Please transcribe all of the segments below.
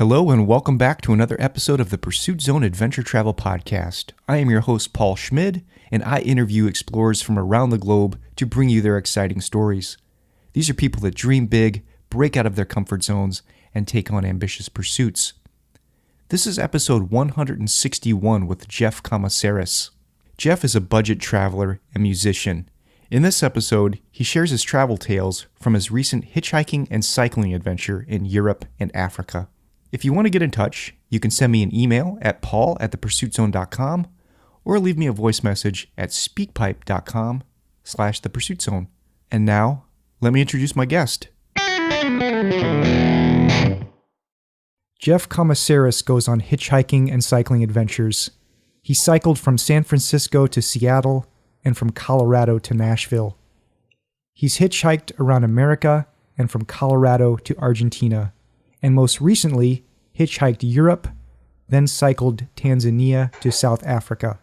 Hello and welcome back to another episode of the Pursuit Zone Adventure Travel Podcast. I am your host, Paul Schmid, and I interview explorers from around the globe to bring you their exciting stories. These are people that dream big, break out of their comfort zones, and take on ambitious pursuits. This is episode 161 with Jeff Commissaris. Jeff is a budget traveler and musician. In this episode, he shares his travel tales from his recent hitchhiking and cycling adventure in Europe and Africa. If you want to get in touch, you can send me an email at paul@thepursuitzone.com or leave me a voice message at speakpipe.com/thepursuitzone. And now, let me introduce my guest. Jeff Commissaris goes on hitchhiking and cycling adventures. He cycled from San Francisco to Seattle and from Colorado to Nashville. He's hitchhiked around America and from Colorado to Argentina, and most recently hitchhiked Europe, then cycled Tanzania to South Africa.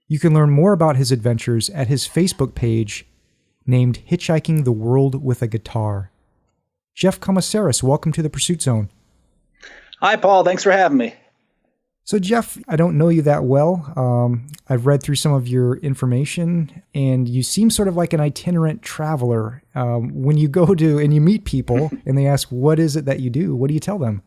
You can learn more about his adventures at his Facebook page named Hitchhiking the World with a Guitar. Jeff Commissaris, welcome to the Pursuit Zone. Hi, Paul. Thanks for having me. So, Jeff, I don't know you that well. I've read through some of your information, and you seem sort of like an itinerant traveler. When you go to and you meet people and they ask, what is it that you do? What do you tell them?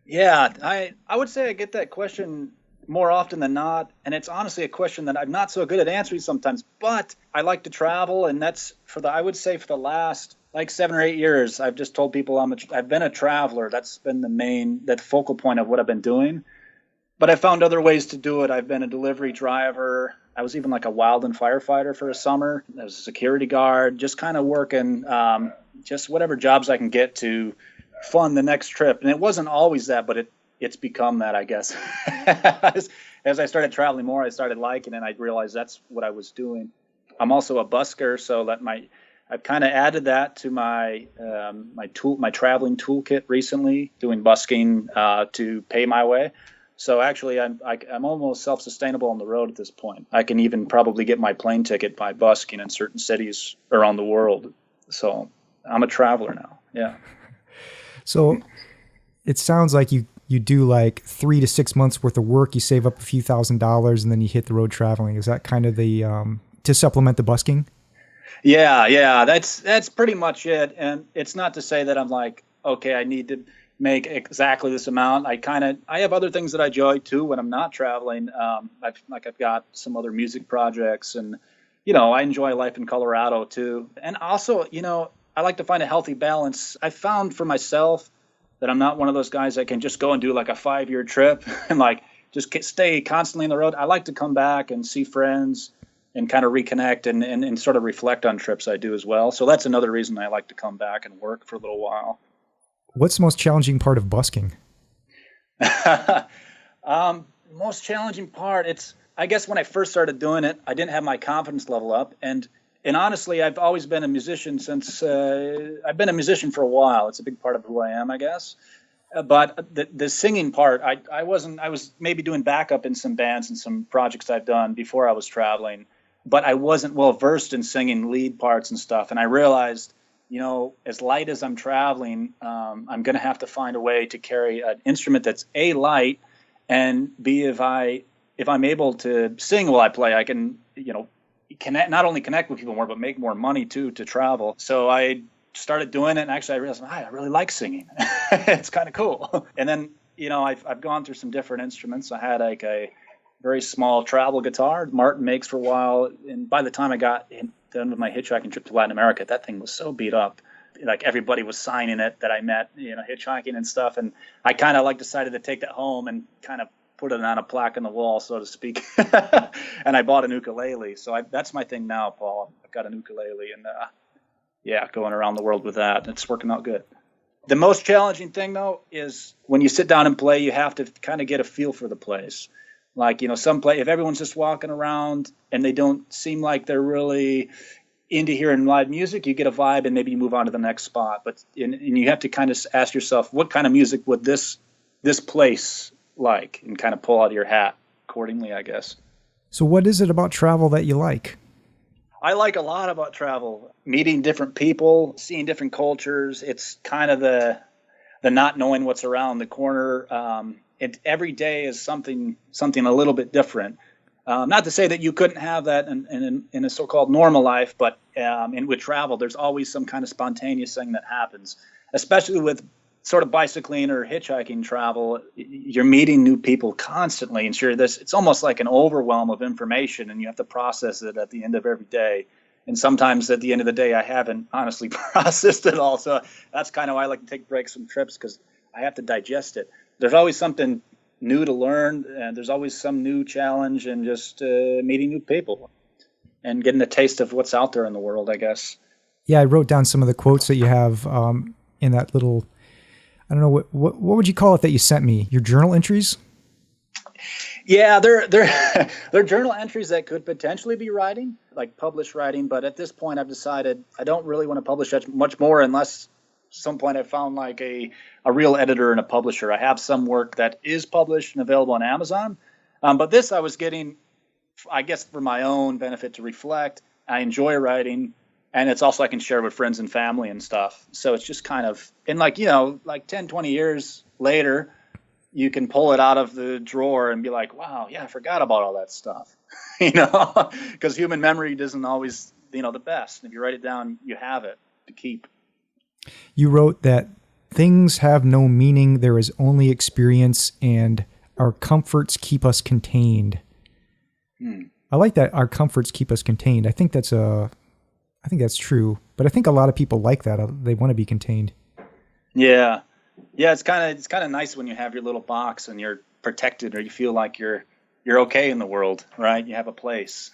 Yeah, I would say I get that question more often than not, and it's honestly a question that I'm not so good at answering sometimes, but I like to travel, and that's I would say for the last 7 or 8 years, I've just told people I've been a traveler. That's been the focal point of what I've been doing. But I found other ways to do it. I've been a delivery driver. I was even like a wildland firefighter for a summer. I was a security guard, just kind of working, just whatever jobs I can get to fund the next trip. And it wasn't always that, but it's become that, I guess. As I started traveling more, I started liking it, and I realized that's what I was doing. I'm also a busker, so I've kind of added that to my traveling toolkit recently, doing busking to pay my way. So actually, I'm almost self-sustainable on the road at this point. I can even probably get my plane ticket by busking in certain cities around the world. So I'm a traveler now. Yeah. So it sounds like you do like 3 to 6 months worth of work. You save up a few $1,000s and then you hit the road traveling. Is that kind of the to supplement the busking? Yeah. That's pretty much it. And it's not to say that I'm like, okay, I need to make exactly this amount. I have other things that I enjoy too when I'm not traveling. I've got some other music projects, and I enjoy life in Colorado too. And also, I like to find a healthy balance. I found for myself that I'm not one of those guys that can just go and do like a 5-year trip and just stay constantly on the road. I like to come back and see friends and kind of reconnect and sort of reflect on trips I do as well. So that's another reason I like to come back and work for a little while. What's the most challenging part of busking? Most challenging part, I guess when I first started doing it, I didn't have my confidence level up. And honestly, I've always been a musician since I've been a musician for a while. It's a big part of who I am, I guess. But the singing part, I was maybe doing backup in some bands and some projects I've done before I was traveling, but I wasn't well versed in singing lead parts and stuff. And I realized, as light as I'm traveling, I'm going to have to find a way to carry an instrument that's A, light, and B, if I'm able to sing while I play, I can, not only connect with people more, but make more money too to travel. So I started doing it, and actually I realized, I really like singing. It's kind of cool. And then, I've gone through some different instruments. I had like a very small travel guitar Martin makes for a while, and by the time I got done with my hitchhiking trip to Latin America, that thing was so beat up. Like everybody was signing it that I met, hitchhiking and stuff. And I kind of decided to take that home and kind of put it on a plaque on the wall, so to speak. And I bought an ukulele. So that's my thing now, Paul. I've got an ukulele and going around the world with that. It's working out good. The most challenging thing though is when you sit down and play, you have to kind of get a feel for the place. If everyone's just walking around and they don't seem like they're really into hearing live music, you get a vibe and maybe you move on to the next spot. But and you have to kind of ask yourself, what kind of music would this place like, and kind of pull out of your hat accordingly, I guess. So what is it about travel that you like? I like a lot about travel, meeting different people, seeing different cultures. It's kind of the the not knowing what's around the corner. Every day is something a little bit different. Not to say that you couldn't have that in a so-called normal life, but with travel, there's always some kind of spontaneous thing that happens, especially with sort of bicycling or hitchhiking travel. You're meeting new people constantly, and sure, it's almost like an overwhelm of information, and you have to process it at the end of every day. And sometimes at the end of the day, I haven't honestly processed it all. So that's kind of why I like to take breaks from trips, because I have to digest it. There's always something new to learn, and there's always some new challenge, and just meeting new people and getting a taste of what's out there in the world, I guess. Yeah, I wrote down some of the quotes that you have in that little, I don't know, what would you call it that you sent me? Your journal entries? Yeah, they're journal entries that could potentially be writing, like published writing. But at this point, I've decided I don't really want to publish much more unless some point I found like a real editor and a publisher. I have some work that is published and available on Amazon. But this I was getting, I guess, for my own benefit, to reflect. I enjoy writing, and it's also I can share with friends and family and stuff. So it's just kind of, and like 10, 20 years later, you can pull it out of the drawer and be like, wow, yeah, I forgot about all that stuff, because human memory doesn't always, the best. If you write it down, you have it to keep. You wrote that things have no meaning. There is only experience, and our comforts keep us contained. I like that. Our comforts keep us contained. I think that's true, but I think a lot of people like that. They want to be contained. Yeah. Yeah, it's kind of nice when you have your little box and you're protected, or you feel like you're okay in the world, right? You have a place.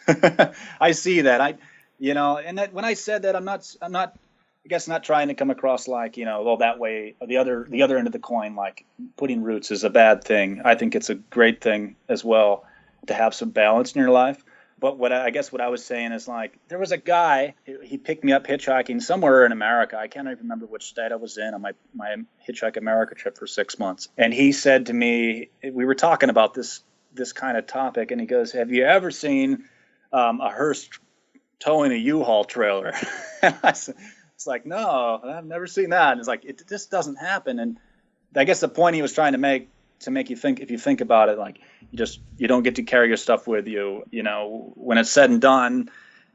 I see that. And that when I said that, I'm not, I guess, not trying to come across like, that way, or the other end of the coin, like putting roots is a bad thing. I think it's a great thing as well to have some balance in your life. But what I was saying is, like, there was a guy, he picked me up hitchhiking somewhere in America. I can't even remember which state I was in on my Hitchhike America trip for 6 months. And he said to me, we were talking about this kind of topic, and he goes, have you ever seen a hearse towing a U-Haul trailer? And I said, it's like, no, I've never seen that. And it's like, it just doesn't happen. And I guess the point he was trying to make you think, if you think about it, like, you don't get to carry your stuff with you. When it's said and done,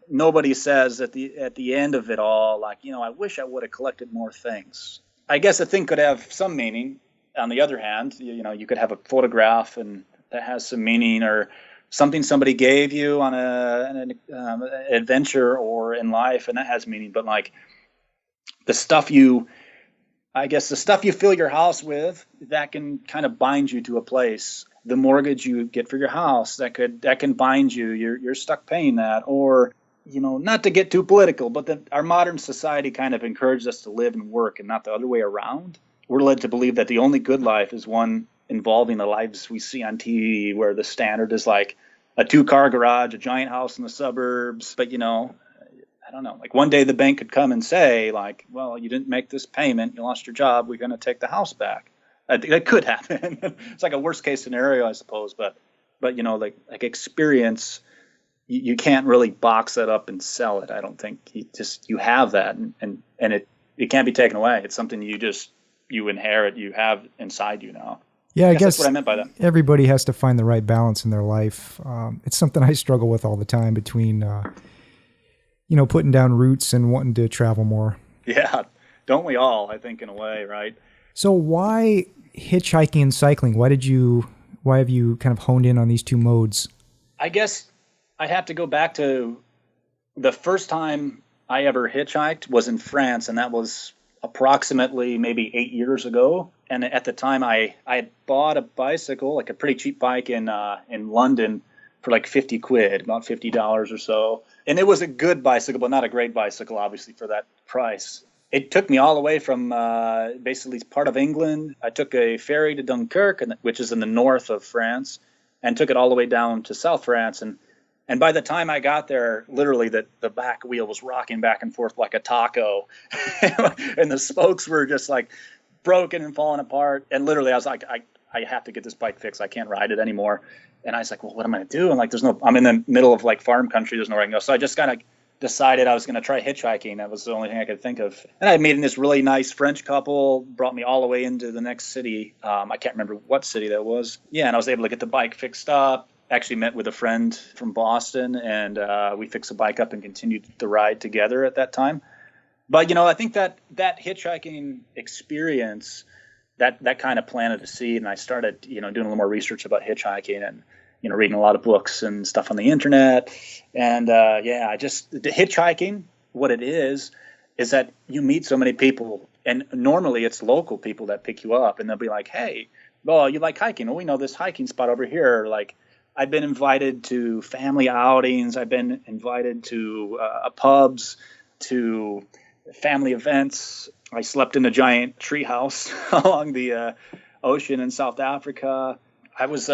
nobody says at the end of it all, like, I wish I would have collected more things. I guess a thing could have some meaning. On the other hand, you could have a photograph and that has some meaning, or something somebody gave you on an adventure or in life, and that has meaning. But like the stuff you fill your house with, that can kind of bind you to a place. The mortgage you get for your house, that can bind you. You're stuck paying that. Or, not to get too political, but our modern society kind of encourages us to live and work and not the other way around. We're led to believe that the only good life is one involving the lives we see on TV, where the standard is like a 2-car garage, a giant house in the suburbs. But, I don't know, like one day the bank could come and say, like, well, you didn't make this payment, you lost your job, we're going to take the house back. I think that could happen. It's like a worst case scenario, I suppose. But like experience, you can't really box that up and sell it. I don't think. You have that, and it can't be taken away. It's something you inherit, you have inside you now. Yeah, I guess that's what I meant by that. Everybody has to find the right balance in their life. It's something I struggle with all the time, between putting down roots and wanting to travel more. Yeah, don't we all? I think, in a way, right? So why hitchhiking and cycling? Why have you kind of honed in on these two modes? I guess I have to go back to the first time I ever hitchhiked was in France, and that was approximately maybe 8 years ago. And at the time, I had bought a bicycle, like a pretty cheap bike in London, for like 50 quid, about $50 or so. And it was a good bicycle, but not a great bicycle, obviously, for that price. It took me all the way from basically part of England. I took a ferry to Dunkirk, which is in the north of France, and took it all the way down to South France. And by the time I got there, literally the back wheel was rocking back and forth like a taco. And the spokes were just like broken and falling apart. And literally I was like, I have to get this bike fixed. I can't ride it anymore. And I was like, well, what am I going to do? And like, I'm in the middle of like farm country. There's nowhere I can go. So I just kind of decided I was going to try hitchhiking. That was the only thing I could think of. And I made this really nice French couple, brought me all the way into the next city. I can't remember what city that was. Yeah, and I was able to get the bike fixed up. Actually met with a friend from Boston, and we fixed the bike up and continued the ride together at that time. But, I think that hitchhiking experience, that kind of planted a seed, and I started, doing a little more research about hitchhiking and, reading a lot of books and stuff on the internet. And, the hitchhiking, what it is that you meet so many people, and normally it's local people that pick you up, and they'll be like, hey, well, you like hiking? Well, we know this hiking spot over here. Like, I've been invited to family outings. I've been invited to pubs, to family events. I slept in a giant treehouse along the ocean in South Africa. I was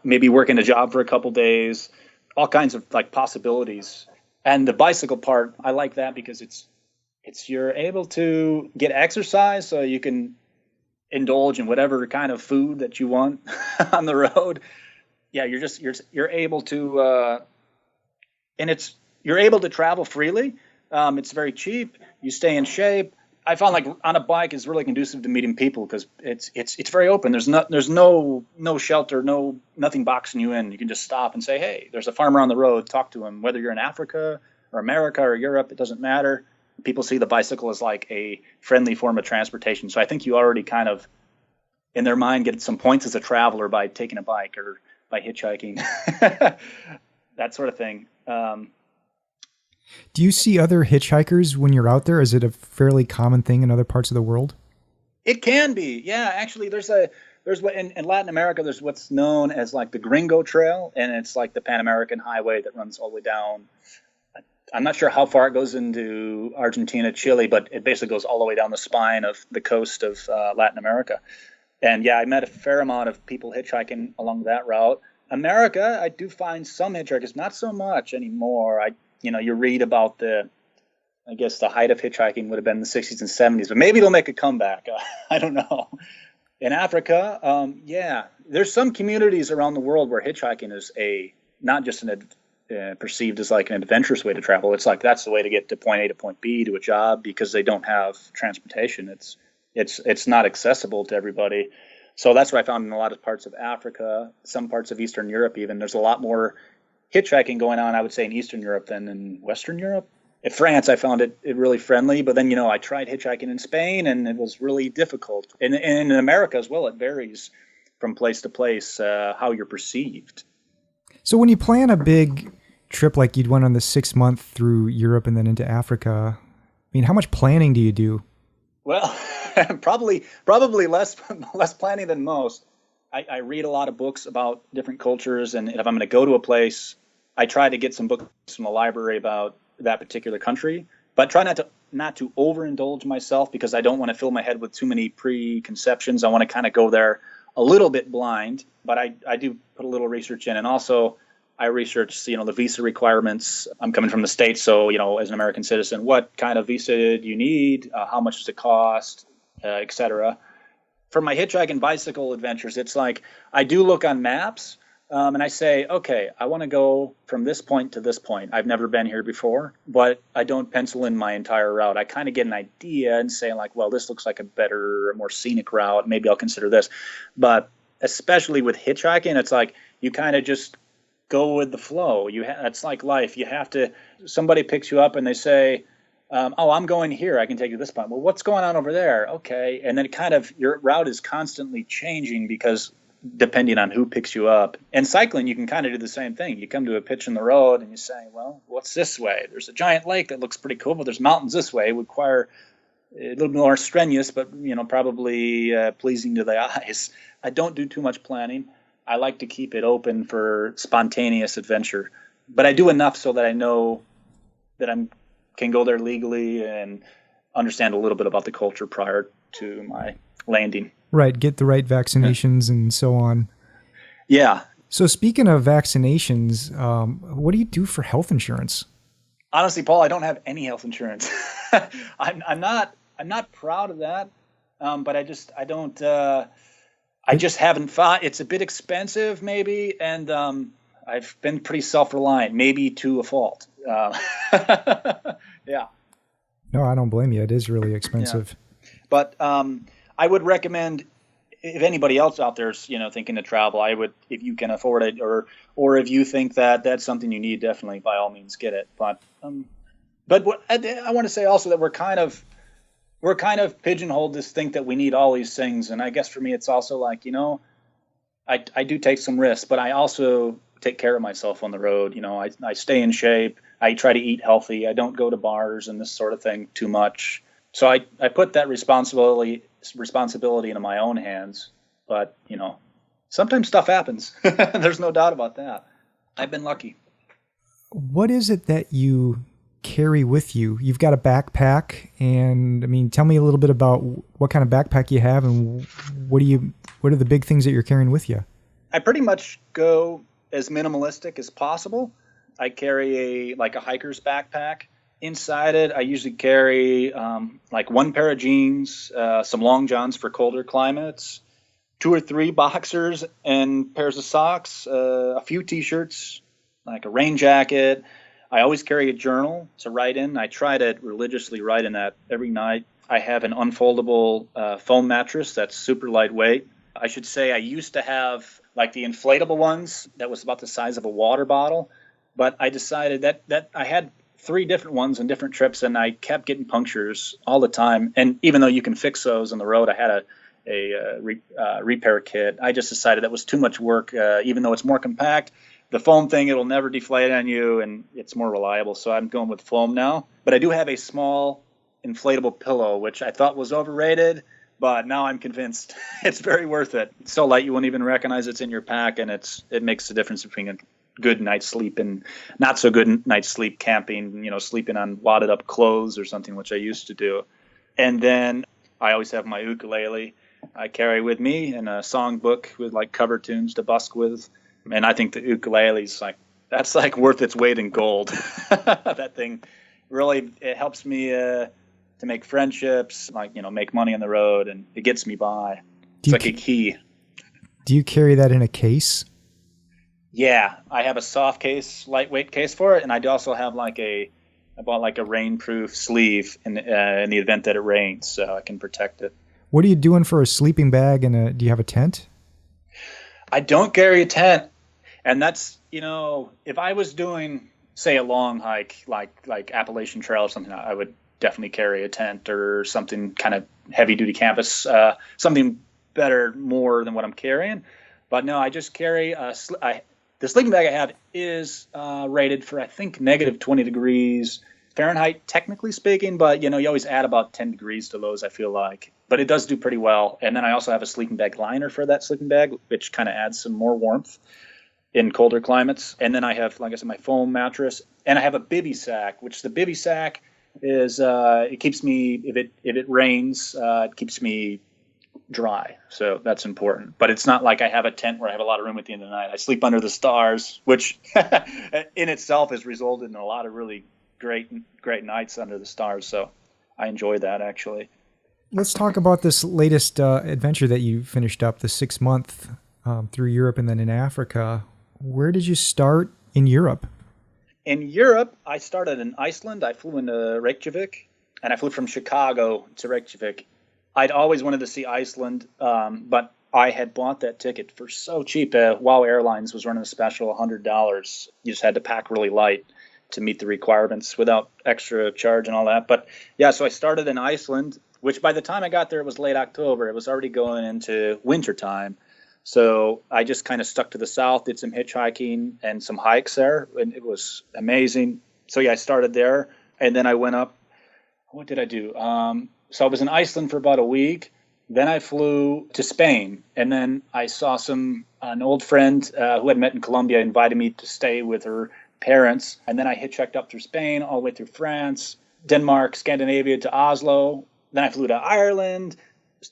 maybe working a job for a couple days, all kinds of like possibilities. And the bicycle part, I like that because it's you're able to get exercise, so you can indulge in whatever kind of food that you want on the road. Yeah, you're able to, and you're able to travel freely. It's very cheap. You stay in shape. I found like on a bike is really conducive to meeting people because it's very open. There's no shelter, nothing boxing you in. You can just stop and say, hey, there's a farmer on the road. Talk to him. Whether you're in Africa or America or Europe, it doesn't matter. People see the bicycle as like a friendly form of transportation. So I think you already kind of, in their mind, get some points as a traveler by taking a bike or by hitchhiking, that sort of thing. Do you see other hitchhikers when you're out there? Is it a fairly common thing in other parts of the world? It can be. Yeah, actually, there's what in Latin America, there's what's known as like the Gringo Trail, and it's like the Pan American Highway that runs all the way down. I'm not sure how far it goes into Argentina, Chile, but it basically goes all the way down the spine of the coast of Latin America. And yeah, I met a fair amount of people hitchhiking along that route. America, I do find some hitchhikers, not so much anymore. You read about the height of hitchhiking would have been in the 60s and 70s, but maybe they'll make a comeback. I don't know. In Africa, there's some communities around the world where hitchhiking is not just perceived as like an adventurous way to travel. It's like that's the way to get to point A to point B to a job because they don't have transportation. It's not accessible to everybody. So that's what I found in a lot of parts of Africa, some parts of Eastern Europe even. There's a lot more hitchhiking going on, I would say, in Eastern Europe than in Western Europe. In France, I found it really friendly, but then, I tried hitchhiking in Spain, and it was really difficult. And in America as well, it varies from place to place how you're perceived. So when you plan a big trip like you'd went on the 6-month through Europe and then into Africa, I mean, how much planning do you do? Well, probably less planning than most. I read a lot of books about different cultures, and if I'm going to go to a place, I try to get some books from the library about that particular country, but try not to overindulge myself because I don't want to fill my head with too many preconceptions. I want to kind of go there a little bit blind, but I do put a little research in, and also I research, the visa requirements. I'm coming from the States, so, as an American citizen, what kind of visa do you need? How much does it cost, et cetera. For my hitchhiking bicycle adventures, it's like I do look on maps and I say, okay, I want to go from this point to this point. I've never been here before, but I don't pencil in my entire route. I kind of get an idea and say like, well, this looks like a better, more scenic route. Maybe I'll consider this. But especially with hitchhiking, it's like you kind of just go with the flow. It's like life. Somebody picks you up and they say, I'm going here. I can take you to this point. Well, what's going on over there? Okay. And then your route is constantly changing because depending on who picks you up. And cycling, you can kind of do the same thing. You come to a pitch in the road and you say, well, what's this way? There's a giant lake that looks pretty cool, but there's mountains this way. It would require a little more strenuous, but, probably pleasing to the eyes. I don't do too much planning. I like to keep it open for spontaneous adventure, but I do enough so that I know that can go there legally and understand a little bit about the culture prior to my landing. Right. Get the right vaccinations and so on. Yeah. So speaking of vaccinations, what do you do for health insurance? Honestly, Paul, I don't have any health insurance. I'm not proud of that. But I just haven't thought. It's a bit expensive maybe. And I've been pretty self-reliant, maybe to a fault. Yeah. No, I don't blame you. It is really expensive. Yeah. But I would recommend, if anybody else out there is, thinking to travel, I would, if you can afford it, or if you think that that's something you need, definitely by all means get it. But what I want to say also that we're kind of pigeonholed to think that we need all these things, and I guess for me it's also like, I do take some risks, but I also take care of myself on the road. I stay in shape. I try to eat healthy. I don't go to bars and this sort of thing too much. So I put that responsibility into my own hands. But, sometimes stuff happens. There's no doubt about that. I've been lucky. What is it that you carry with you? You've got a backpack, and tell me a little bit about what kind of backpack you have, and what are the big things that you're carrying with you? I pretty much go as minimalistic as possible. I carry a hiker's backpack. Inside it, I usually carry one pair of jeans, some long johns for colder climates, 2 or 3 boxers and pairs of socks, a few t-shirts, like a rain jacket. I always carry a journal to write in. I try to religiously write in that every night. I have an unfoldable foam mattress that's super lightweight. I should say I used to have the inflatable ones that was about the size of a water bottle, but I decided that I had 3 different ones on different trips, and I kept getting punctures all the time. And even though you can fix those on the road, I had a repair kit. I just decided that was too much work, even though it's more compact. The foam thing, it'll never deflate on you, and it's more reliable. So I'm going with foam now. But I do have a small inflatable pillow, which I thought was overrated, but now I'm convinced it's very worth it. It's so light you won't even recognize it's in your pack, and it makes the difference between a good night's sleep and not so good night's sleep camping, sleeping on wadded up clothes or something, which I used to do. And then I always have my ukulele I carry with me, and a songbook with cover tunes to busk with. And I think the ukulele's that's worth its weight in gold. That thing really, it helps me to make friendships, make money on the road, and it gets me by. It's like a key. Do you carry that in a case? Yeah, I have a soft case, lightweight case for it, and I also have I bought a rainproof sleeve in the event that it rains, so I can protect it. What are you doing for a sleeping bag, and do you have a tent? I don't carry a tent, and that's, if I was doing, say, a long hike like Appalachian Trail or something, I would definitely carry a tent or something kind of heavy-duty campus, something better more than what I'm carrying. But no, I just carry the sleeping bag I have is rated for, I think, -20 degrees Fahrenheit, technically speaking, but, you always add about 10 degrees to those, I feel like. But it does do pretty well. And then I also have a sleeping bag liner for that sleeping bag, which kind of adds some more warmth in colder climates. And then I have, like I said, my foam mattress, and I have a bivy sack, which the bivy sack is, it keeps me, if it rains, it keeps me dry. So that's important. But it's not like I have a tent where I have a lot of room at the end of the night. I sleep under the stars, which in itself has resulted in a lot of really great nights under the stars. So I enjoy that, actually. Let's talk about this latest adventure that you finished up, the 6-month through Europe and then in Africa. Where did you start in Europe? In Europe, I started in Iceland. I flew into Reykjavik, and I flew from Chicago to Reykjavik. I'd always wanted to see Iceland, but I had bought that ticket for so cheap. WOW Airlines was running a special $100. You just had to pack really light to meet the requirements without extra charge and all that. But yeah, so I started in Iceland, which by the time I got there, it was late October. It was already going into wintertime. So I just kind of stuck to the south, did some hitchhiking and some hikes there, and it was amazing. So yeah, I started there, and then I went up. What did I do? So I was in Iceland for about a week. Then I flew to Spain, and then I saw an old friend who had met in Colombia invited me to stay with her parents. And then I hitchhiked up through Spain, all the way through France, Denmark, Scandinavia to Oslo. Then I flew to Ireland,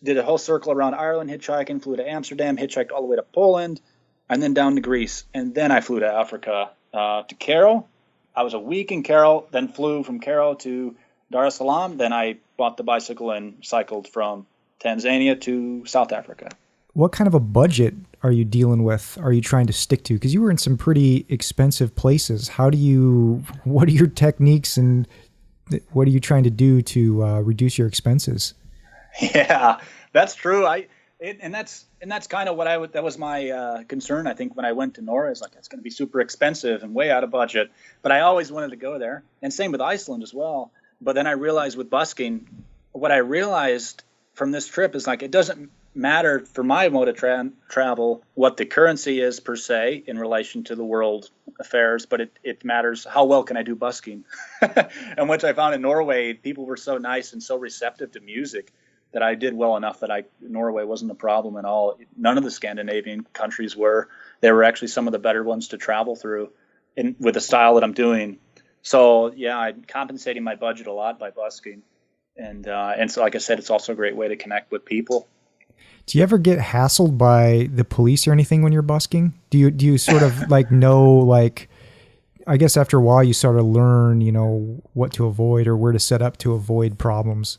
did a whole circle around Ireland hitchhiking, flew to Amsterdam, hitchhiked all the way to Poland, and then down to Greece. And then I flew to Africa, to Cairo. I was a week in Cairo, then flew from Cairo to Dar es Salaam. Then I bought the bicycle and cycled from Tanzania to South Africa. What kind of a budget are you dealing with? Are you trying to stick to? Because you were in some pretty expensive places. What are your techniques and what are you trying to do to reduce your expenses? Yeah, that's true. That's kind of what that was my concern. I think when I went to Norway, it's like, it's going to be super expensive and way out of budget, but I always wanted to go there. And same with Iceland as well. But then I realized with busking, what I realized from this trip is like, it doesn't matter for my mode of travel what the currency is per se in relation to the world affairs, but it matters how well can I do busking. And which I found in Norway, people were so nice and so receptive to music that I did well enough that Norway wasn't a problem at all. None of the Scandinavian countries were. They were actually some of the better ones to travel through with the style that I'm doing. So yeah, I'm compensating my budget a lot by busking. And so, like I said, it's also a great way to connect with people. Do you ever get hassled by the police or anything when you're busking? Do you sort of like know, like, I guess after a while you sort of learn, what to avoid or where to set up to avoid problems?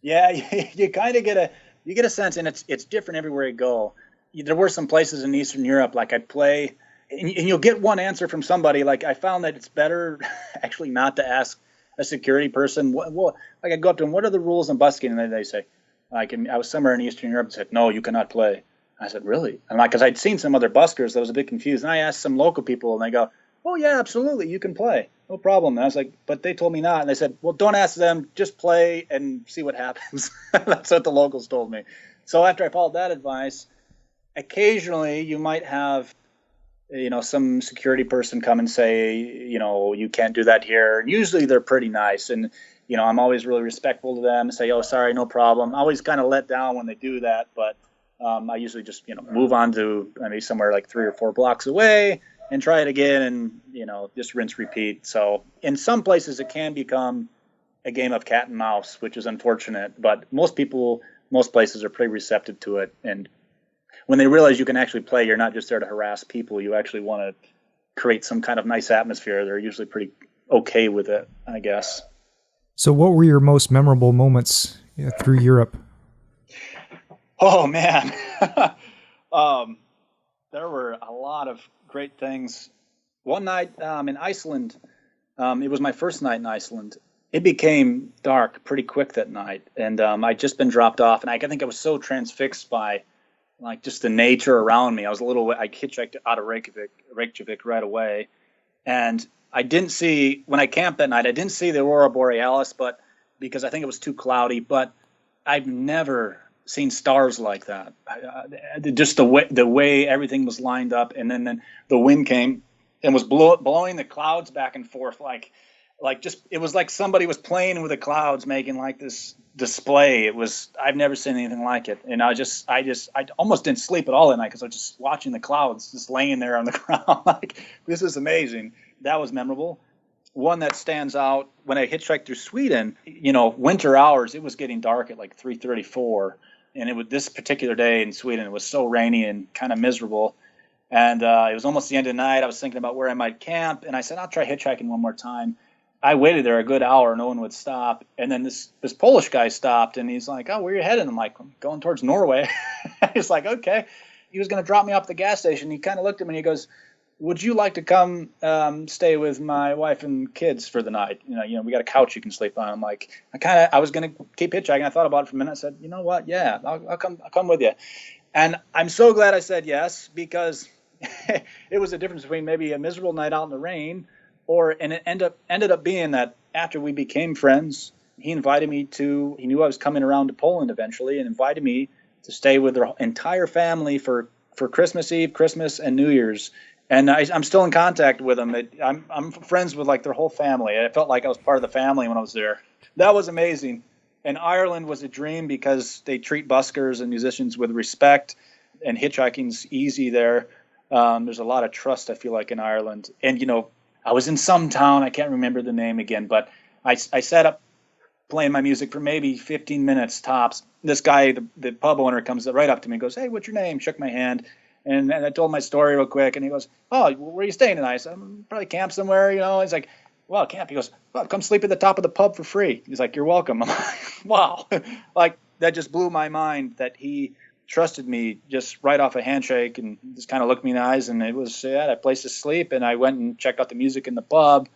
Yeah, you kind of get a sense, and it's different everywhere you go. There were some places in Eastern Europe, like I'd play, and you'll get one answer from somebody. Like I found that it's better actually not to ask a security person. Like I go up to them, what are the rules in busking? And then they say, I was somewhere in Eastern Europe and said, no, you cannot play. I said, really? And because I'd seen some other buskers, I was a bit confused. And I asked some local people, and they go, oh yeah, absolutely, you can play, no problem. And I was like, but they told me not. And they said, well, don't ask them, just play and see what happens. That's what the locals told me. So after I followed that advice, occasionally you might have, some security person come and say, you can't do that here. And usually they're pretty nice. And, I'm always really respectful to them and say, oh, sorry, no problem. I always kind of let down when they do that. But I usually just, move on to maybe somewhere like 3 or 4 blocks away and try it again and, just rinse, repeat. So in some places it can become a game of cat and mouse, which is unfortunate. But most places are pretty receptive to it. And when they realize you can actually play, you're not just there to harass people. You actually want to create some kind of nice atmosphere. They're usually pretty okay with it, I guess. So what were your most memorable moments through Europe? Oh, man. There were a lot of great things. One night in Iceland, it was my first night in Iceland. It became dark pretty quick that night. And I'd just been dropped off. And I think I was so transfixed by like just the nature around me. I hitchhiked out of Reykjavik right away. And I didn't see, when I camped that night, I didn't see the Aurora Borealis, but because I think it was too cloudy, but I've never seen stars like that. Just the way everything was lined up. And then the wind came and was blowing the clouds back and forth. It was like somebody was playing with the clouds, making like this display. I've never seen anything like it. And I almost didn't sleep at all that night because I was just watching the clouds just laying there on the ground. Like, this is amazing. That was memorable. One that stands out, when I hitchhiked through Sweden, winter hours, it was getting dark at like 3:34. And this particular day in Sweden, it was so rainy and kind of miserable. And it was almost the end of the night. I was thinking about where I might camp. And I said, I'll try hitchhiking one more time. I waited there a good hour. No one would stop. And then this Polish guy stopped, and he's like, oh, where are you headed? I'm like, I'm going towards Norway. He's like, okay. He was going to drop me off at the gas station. He kind of looked at me and he goes, would you like to come stay with my wife and kids for the night? We got a couch you can sleep on. I'm like, I was going to keep hitchhiking. I thought about it for a minute. I said, you know what? Yeah, I'll come with you. And I'm so glad I said yes, because it was a difference between maybe a miserable night out in the rain, and it ended up being that after we became friends, he invited me he knew I was coming around to Poland eventually, and invited me to stay with their entire family for Christmas Eve, Christmas, and New Year's. And I'm still in contact with them. I'm friends with like their whole family. I felt like I was part of the family when I was there. That was amazing. And Ireland was a dream because they treat buskers and musicians with respect, and hitchhiking's easy there. There's a lot of trust, I feel like, in Ireland. And, I was in some town, I can't remember the name again, but I sat up playing my music for maybe 15 minutes tops. This guy, the pub owner, comes right up to me and goes, hey, what's your name? Shook my hand. And I told my story real quick, and he goes, oh, where are you staying tonight? I said, probably camp somewhere, He's like, well, camp. He goes, well, come sleep at the top of the pub for free. He's like, you're welcome. I'm like, wow. Like, that just blew my mind that he trusted me just right off a handshake and just kind of looked me in the eyes, and it was a place to sleep. And I went and checked out the music in the pub,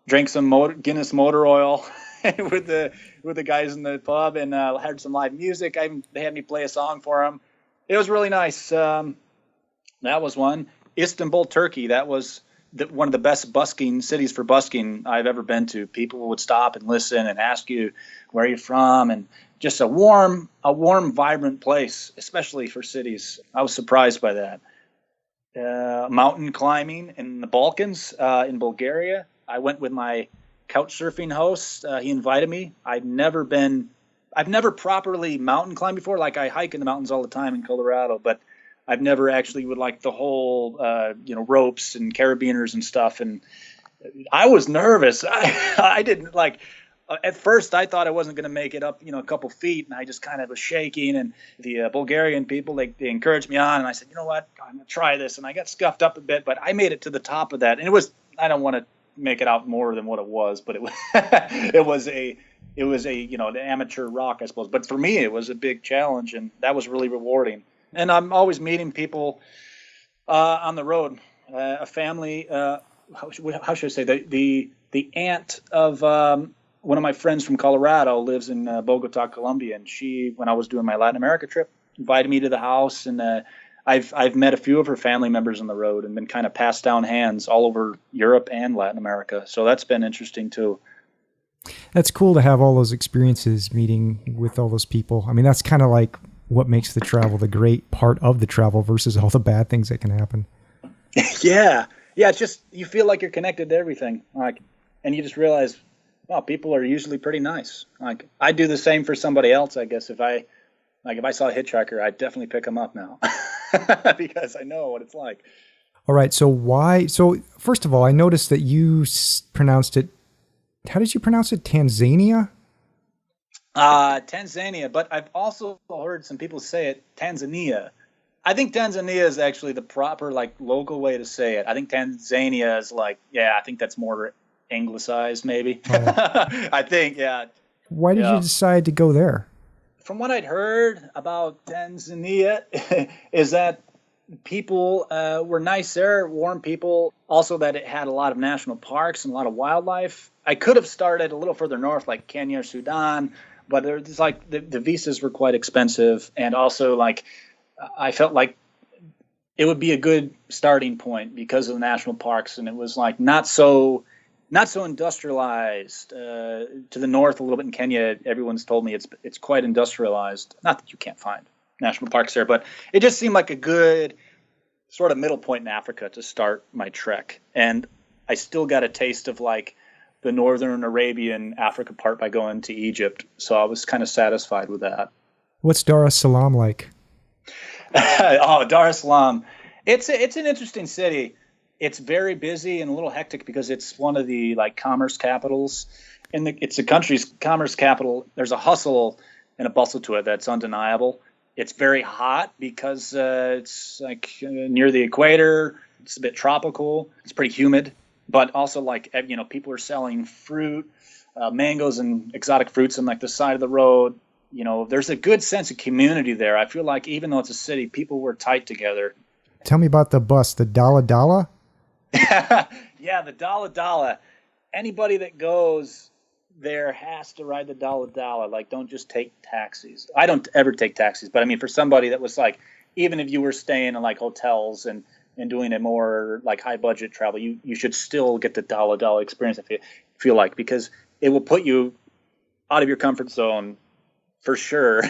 drank some Guinness motor oil with the guys in the pub, and had some live music. They had me play a song for them. It was really nice. That was one. Istanbul, Turkey. That was one of the best cities for busking I've ever been to. People would stop and listen and ask you where you're from, and just a warm, vibrant place, especially for cities. I was surprised by that. Mountain climbing in the Balkans, in Bulgaria. I went with my couch surfing host. He invited me. I've never properly mountain climbed before. Like, I hike in the mountains all the time in Colorado, but I've never actually with like the whole, ropes and carabiners and stuff. And I was nervous. I didn't like, at first I thought I wasn't going to make it up, a couple feet, and I just kind of was shaking. And the Bulgarian people, they encouraged me on, and I said, you know what, I'm going to try this. And I got scuffed up a bit, but I made it to the top of that. And I don't want to make it out more than what it was, but it was, it was an amateur rock, I suppose. But for me, it was a big challenge, and that was really rewarding. And I'm always meeting people on the road. A family, how should I say, the aunt of one of my friends from Colorado lives in Bogota, Colombia, and she, when I was doing my Latin America trip, invited me to the house, and I've met a few of her family members on the road and been kind of passed down hands all over Europe and Latin America. So that's been interesting too. That's cool to have all those experiences meeting with all those people. I mean, that's kind of like what makes the travel the great part of the travel versus all the bad things that can happen. Yeah. It's just, you feel like you're connected to everything. And you just realize, wow, people are usually pretty nice. Like, I do the same for somebody else, I guess. If I saw a hitchhiker, I'd definitely pick him up now because I know what it's like. All right. So first of all, I noticed that you pronounced it. How did you pronounce it? Tanzania? Tanzania, but I've also heard some people say it Tanzania. I think Tanzania is actually the proper, like, local way to say it. I think Tanzania is I think that's more anglicized, maybe. Oh. I think, yeah. Why did you decide to go there? From what I'd heard about Tanzania is that people were nice there, warm people. Also that it had a lot of national parks and a lot of wildlife. I could have started a little further north, like Kenya or Sudan, but there's the visas were quite expensive, and also I felt like it would be a good starting point because of the national parks, and it was not so industrialized. To the north a little bit in Kenya, everyone's told me it's quite industrialized. Not that you can't find national parks there, but it just seemed like a good sort of middle point in Africa to start my trek. And I still got a taste of the northern Arabian Africa part by going to Egypt. So I was kind of satisfied with that. What's Dar es Salaam like? Oh, Dar es Salaam. It's an interesting city. It's very busy and a little hectic because it's one of the commerce capitals. It's the country's commerce capital. There's a hustle and a bustle to it that's undeniable. It's very hot because it's near the equator. It's a bit tropical. It's pretty humid. But also, people are selling fruit, mangoes and exotic fruits on the side of the road. There's a good sense of community there. I feel like even though it's a city, people were tight together. Tell me about the bus, the Dala Dala? Yeah, the Dala Dala. Anybody that goes there has to ride the Dala Dala. Don't just take taxis. I don't ever take taxis, but I mean, for somebody that was even if you were staying in hotels and doing a more high budget travel, you should still get the Dala Dala experience if you feel because it will put you out of your comfort zone for sure.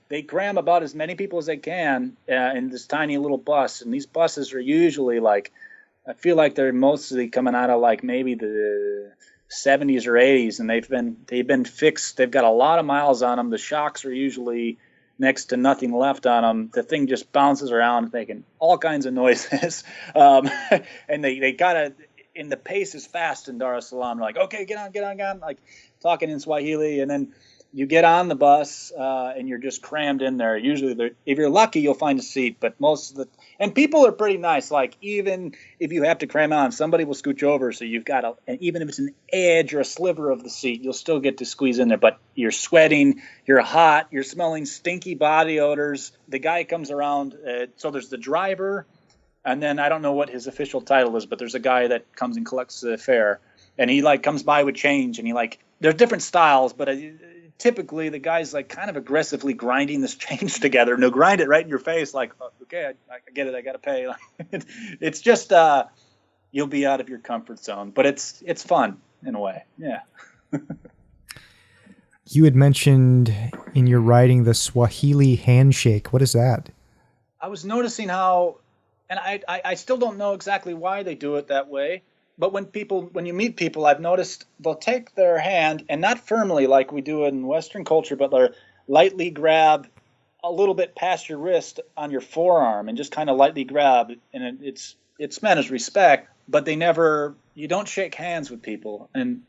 They cram about as many people as they can in this tiny little bus, and these buses are usually I feel like they're mostly coming out of maybe the 70s or 80s, and they've been fixed. They've got a lot of miles on them. The shocks are usually next to nothing left on them. The thing just bounces around making all kinds of noises. And they gotta, and the pace is fast in Dar es Salaam. Okay, get on, talking in Swahili. And then You get on the bus and you're just crammed in there. Usually, if you're lucky, you'll find a seat. But and people are pretty nice. Like even if you have to cram on, somebody will scooch over. So you've got and even if it's an edge or a sliver of the seat, you'll still get to squeeze in there. But you're sweating, you're hot, you're smelling stinky body odors. The guy comes around. So there's the driver, and then I don't know what his official title is, but there's a guy that comes and collects the fare, and he like comes by with change, and he like there's different styles, but. Typically, the guy's like kind of aggressively grinding this change together, and he'll grind it right in your face, like, okay, I get it, I got to pay. It's just you'll be out of your comfort zone, but it's fun in a way, yeah. You had mentioned in your writing the Swahili handshake. What is that? I was noticing how, and I still don't know exactly why they do it that way. But when you meet people, I've noticed they'll take their hand and not firmly like we do in Western culture, but they'll lightly grab a little bit past your wrist on your forearm and just kind of lightly grab. And it's meant as respect, but you don't shake hands with people. And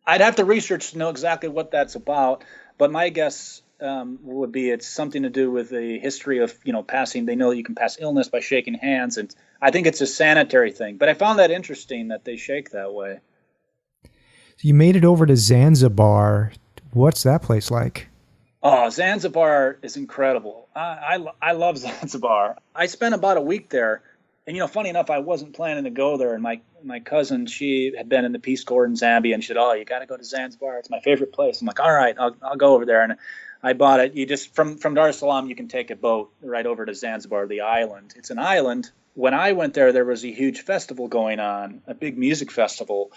I'd have to research to know exactly what that's about. But my guess would be it's something to do with the history of, passing. They know you can pass illness by shaking hands, and I think it's a sanitary thing. But I found that interesting that they shake that way. So you made it over to Zanzibar. What's that place like? Oh, Zanzibar is incredible. I love Zanzibar. I spent about a week there. And, funny enough, I wasn't planning to go there. And my cousin, she had been in the Peace Corps in Zambia, and she said, oh, you got to go to Zanzibar. It's my favorite place. I'm like, all right, I'll go over there. And I bought it. You just, from Dar es Salaam, you can take a boat right over to Zanzibar, the island. It's an island. When I went there was a huge festival going on, a big music festival.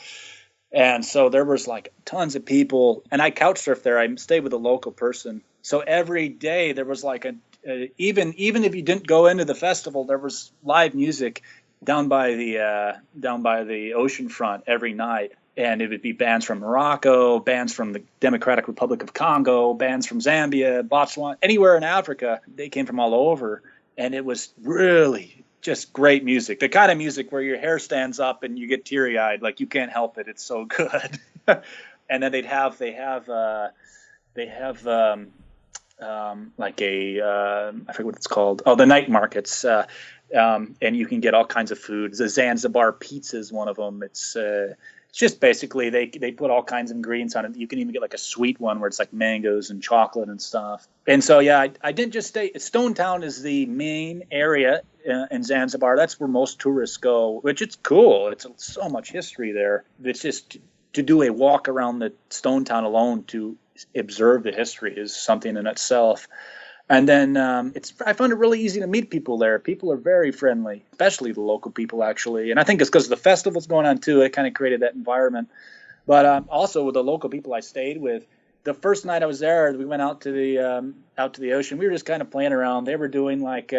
And so there was like tons of people. And I couch surfed there. I stayed with a local person. So every day there was like even if you didn't go into the festival, there was live music down by the ocean front every night. And it would be bands from Morocco, bands from the Democratic Republic of Congo, bands from Zambia, Botswana, anywhere in Africa. They came from all over. And it was really just great music. The kind of music where your hair stands up and you get teary-eyed, like you can't help it. It's so good. And then they have like I forget what it's called. Oh, the night markets. And you can get all kinds of foods. The Zanzibar pizza is one of them. It's just basically they put all kinds of ingredients on it. You can even get like a sweet one where it's like mangoes and chocolate and stuff. And so, yeah, I didn't just stay. Stone Town is the main area in Zanzibar. That's where most tourists go, which it's cool. It's so much history there. It's just to do a walk around the Stone Town alone to observe the history is something in itself. And then I found it really easy to meet people there. People are very friendly, especially the local people, actually. And I think it's because the festival's going on, too. It kind of created that environment. But also with the local people I stayed with, the first night I was there, we went out to the ocean. We were just kind of playing around. They were doing like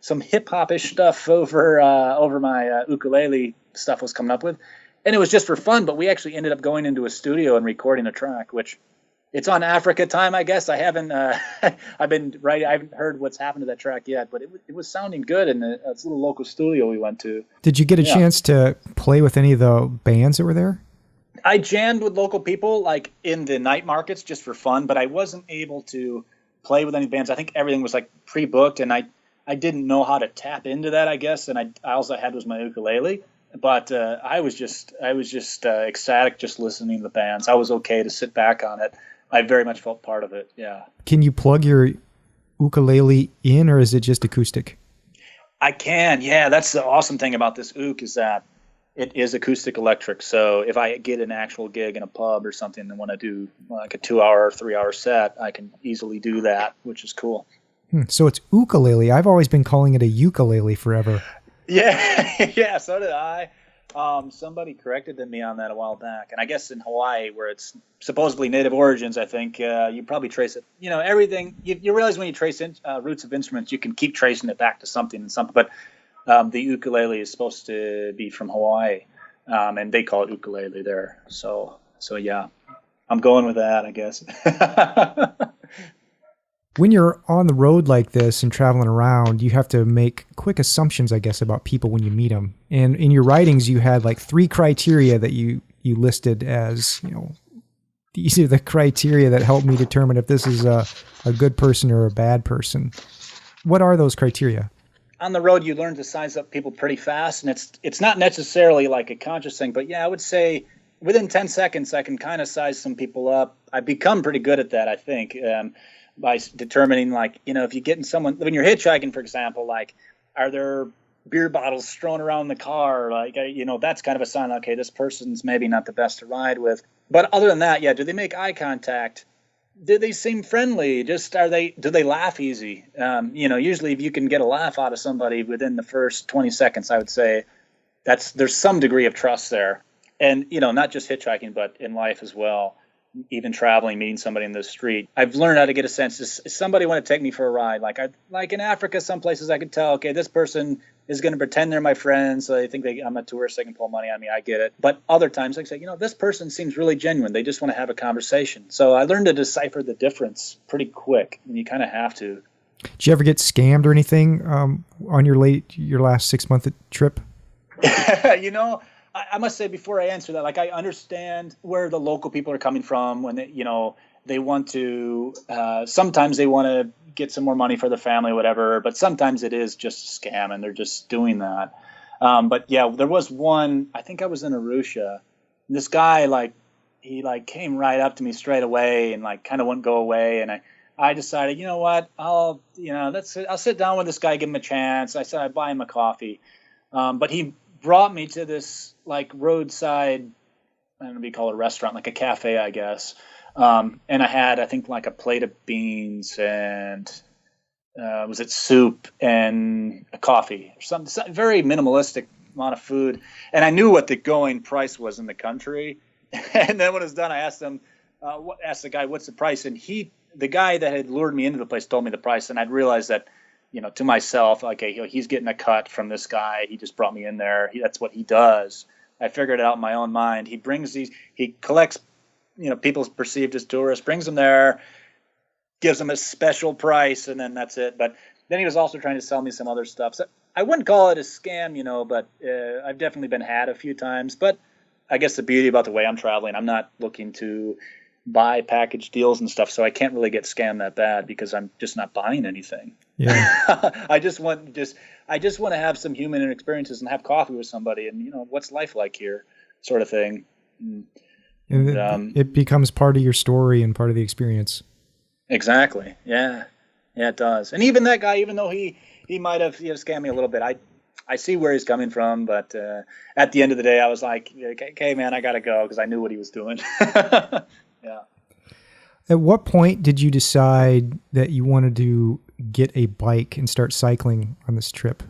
some hip-hop-ish stuff over my ukulele stuff I was coming up with. And it was just for fun, but we actually ended up going into a studio and recording a track, which... It's on Africa time, I guess. I haven't heard what's happened to that track yet, but it was sounding good in this little local studio we went to. Did you get a chance to play with any of the bands that were there? I jammed with local people, like in the night markets, just for fun, but I wasn't able to play with any bands. I think everything was like pre-booked, and I didn't know how to tap into that, I guess, and all I had was my ukulele. But I was just ecstatic just listening to the bands. I was okay to sit back on it. I very much felt part of it, yeah. Can you plug your ukulele in, or is it just acoustic? I can, yeah. That's the awesome thing about this ook is that it is acoustic electric. So if I get an actual gig in a pub or something and want to do like a 2-hour or 3-hour set, I can easily do that, which is cool. So it's ukulele. I've always been calling it a ukulele forever. Yeah, yeah, so did I. Somebody corrected me on that a while back. And I guess in Hawaii, where it's supposedly native origins, I think you probably trace it. Everything. You realize when you trace roots of instruments, you can keep tracing it back to something. But the ukulele is supposed to be from Hawaii, and they call it ukulele there. So yeah, I'm going with that, I guess. When you're on the road like this and traveling around, you have to make quick assumptions, I guess, about people when you meet them. And in your writings, you had like 3 criteria that you listed as, these are the criteria that help me determine if this is a good person or a bad person. What are those criteria? On the road, you learn to size up people pretty fast, and it's not necessarily like a conscious thing, but yeah, I would say within 10 seconds, I can kind of size some people up. I've become pretty good at that, I think, by determining, like, if you get in someone, when you're hitchhiking, for example, like, are there beer bottles thrown around the car? Like, that's kind of a sign, okay, this person's maybe not the best to ride with. But other than that, yeah, do they make eye contact? Do they seem friendly? Do they laugh easy? Usually if you can get a laugh out of somebody within the first 20 seconds, I would say there's some degree of trust there. And, not just hitchhiking, but in life as well, even traveling, meeting somebody in the street. I've learned how to get a sense, does somebody want to take me for a ride? Like in Africa, some places I could tell, okay, this person is going to pretend they're my friends. So they think I'm a tourist. They can pull money on me. I get it. But other times I say, this person seems really genuine. They just want to have a conversation. So I learned to decipher the difference pretty quick, and you kind of have to. Did you ever get scammed or anything on your last 6-month trip? I must say, before I answer that, like, I understand where the local people are coming from when they want to, sometimes they want to get some more money for their family or whatever, but sometimes it is just a scam and they're just doing that. But yeah, there was one, I think I was in Arusha. This guy, he came right up to me straight away and kind of wouldn't go away. And I decided, you know what, I'll sit down with this guy, give him a chance. I said I'd buy him a coffee. But he brought me to this roadside, I don't know what you call it, a restaurant, like a cafe, I guess. And I had, I think, a plate of beans and was it soup and a coffee or something, very minimalistic amount of food. And I knew what the going price was in the country. And then when it was done, I asked him, asked the guy, what's the price? And the guy that had lured me into the place told me the price. And I'd realized that, to myself, okay, he's getting a cut from this guy. He just brought me in there. That's what he does. I figured it out in my own mind. He collects, people perceived as tourists, brings them there, gives them a special price, and then that's it. But then he was also trying to sell me some other stuff. So I wouldn't call it a scam, but I've definitely been had a few times. But I guess the beauty about the way I'm traveling, I'm not looking to buy package deals and stuff, so I can't really get scammed that bad because I'm just not buying anything. Yeah. I just want to have some human experiences and have coffee with somebody and what's life like here, sort of thing. And it becomes part of your story and part of the experience. Exactly. Yeah, it does. And even that guy, even though he might have scammed me a little bit, I see where he's coming from, but at the end of the day, I was like, okay, man, I got to go because I knew what he was doing. Yeah. At what point did you decide that you wanted to get a bike and start cycling on this trip?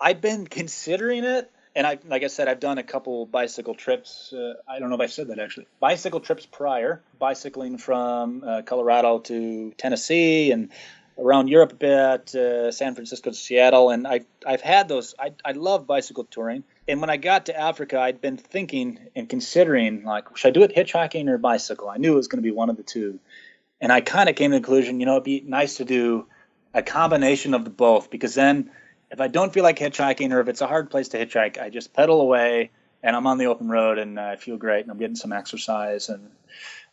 I've been considering it, and like I said, I've done a couple bicycle trips. I don't know if I said that actually. Bicycle trips prior, bicycling from Colorado to Tennessee and around Europe a bit, San Francisco to Seattle, and I've had those. I love bicycle touring. And when I got to Africa, I'd been thinking and considering, should I do it hitchhiking or bicycle? I knew it was going to be one of the two. And I kind of came to the conclusion, it'd be nice to do a combination of the both, because then if I don't feel like hitchhiking or if it's a hard place to hitchhike, I just pedal away and I'm on the open road and I feel great and I'm getting some exercise, and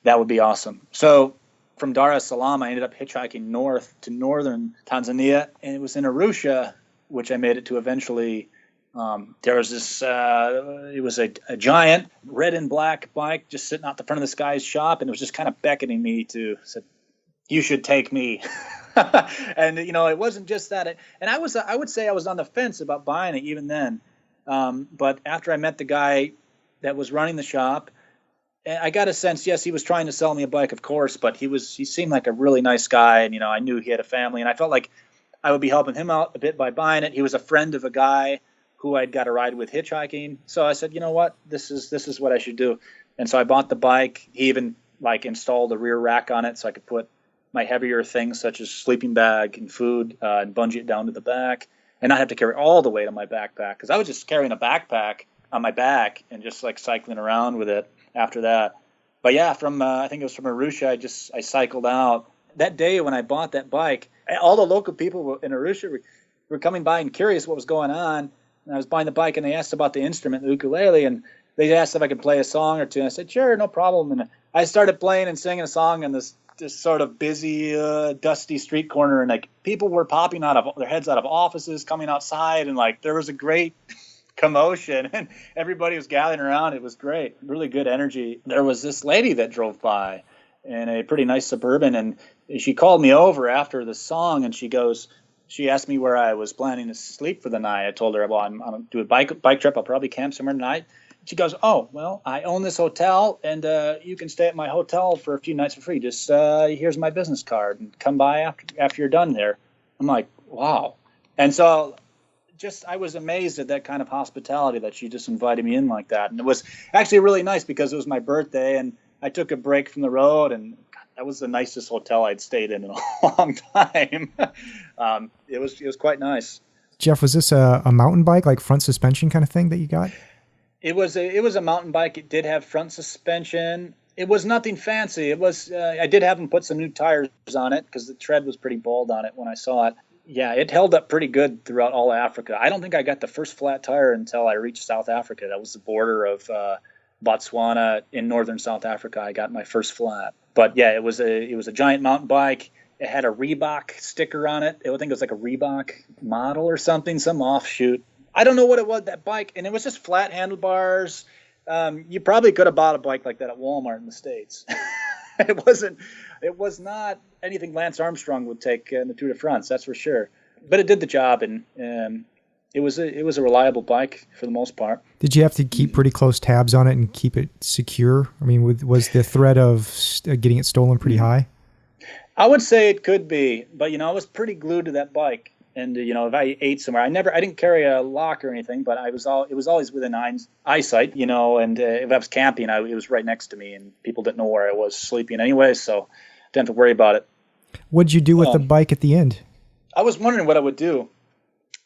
that would be awesome. So from Dar es Salaam, I ended up hitchhiking north to northern Tanzania, and it was in Arusha, which I made it to eventually. There was this, it was a giant red and black bike just sitting out the front of this guy's shop, and it was just kind of beckoning me to, said, you should take me. And, it wasn't just that. And I would say I was on the fence about buying it even then. But after I met the guy that was running the shop, I got a sense, yes, he was trying to sell me a bike, of course, but he seemed like a really nice guy. And, I knew he had a family, and I felt like I would be helping him out a bit by buying it. He was a friend of a guy who I'd got a ride with hitchhiking. So I said, you know what, this is what I should do. And so I bought the bike. He even installed a rear rack on it so I could put my heavier things such as sleeping bag and food and bungee it down to the back and not have to carry all the weight on my backpack, because I was just carrying a backpack on my back and just cycling around with it after that. But yeah, from I think it was from Arusha, I cycled out. That day when I bought that bike, all the local people in Arusha were coming by and curious what was going on. And I was buying the bike, and they asked about the instrument, the ukulele, and they asked if I could play a song or two. And I said, sure, no problem. And I started playing and singing a song in this sort of busy, dusty street corner. And like people were popping out of their heads out of offices, coming outside. And like there was a great commotion and everybody was gathering around. It was great. Really good energy. There was this lady that drove by in a pretty nice Suburban. And she called me over after the song and she asked me where I was planning to sleep for the night. I told her, well, I'm going to do a bike trip. I'll probably camp somewhere tonight. She goes, oh, well, I own this hotel, and you can stay at my hotel for a few nights for free. Just here's my business card, and come by after you're done there. I'm like, wow. And so I was amazed at that kind of hospitality that she just invited me in like that. And it was actually really nice because it was my birthday, and I took a break from the road, and that was the nicest hotel I'd stayed in a long time. It was quite nice. Jeff, was this a mountain bike, like front suspension kind of thing that you got? It was a mountain bike. It did have front suspension. It was nothing fancy. It was I did have them put some new tires on it because the tread was pretty bald on it when I saw it. Yeah, it held up pretty good throughout all Africa. I don't think I got the first flat tire until I reached South Africa. That was the border of Botswana in northern South Africa. I got my first flat. But yeah, it was a giant mountain bike. It had a Reebok sticker on it. I think it was like a Reebok model or something, some offshoot. I don't know what it was, that bike, and it was just flat handlebars. You probably could have bought a bike like that at Walmart in the States. It was not anything Lance Armstrong would take in the Tour de France, that's for sure. But it did the job, and it was a reliable bike for the most part. Did you have to keep pretty close tabs on it and keep it secure? I mean, was the threat of getting it stolen pretty high? I would say it could be, but I was pretty glued to that bike. And if I ate somewhere, I didn't carry a lock or anything, but it was always within eyesight, and if I was camping, it was right next to me, and people didn't know where I was sleeping anyway, so didn't have to worry about it. What'd you do with the bike at the end? I was wondering what I would do,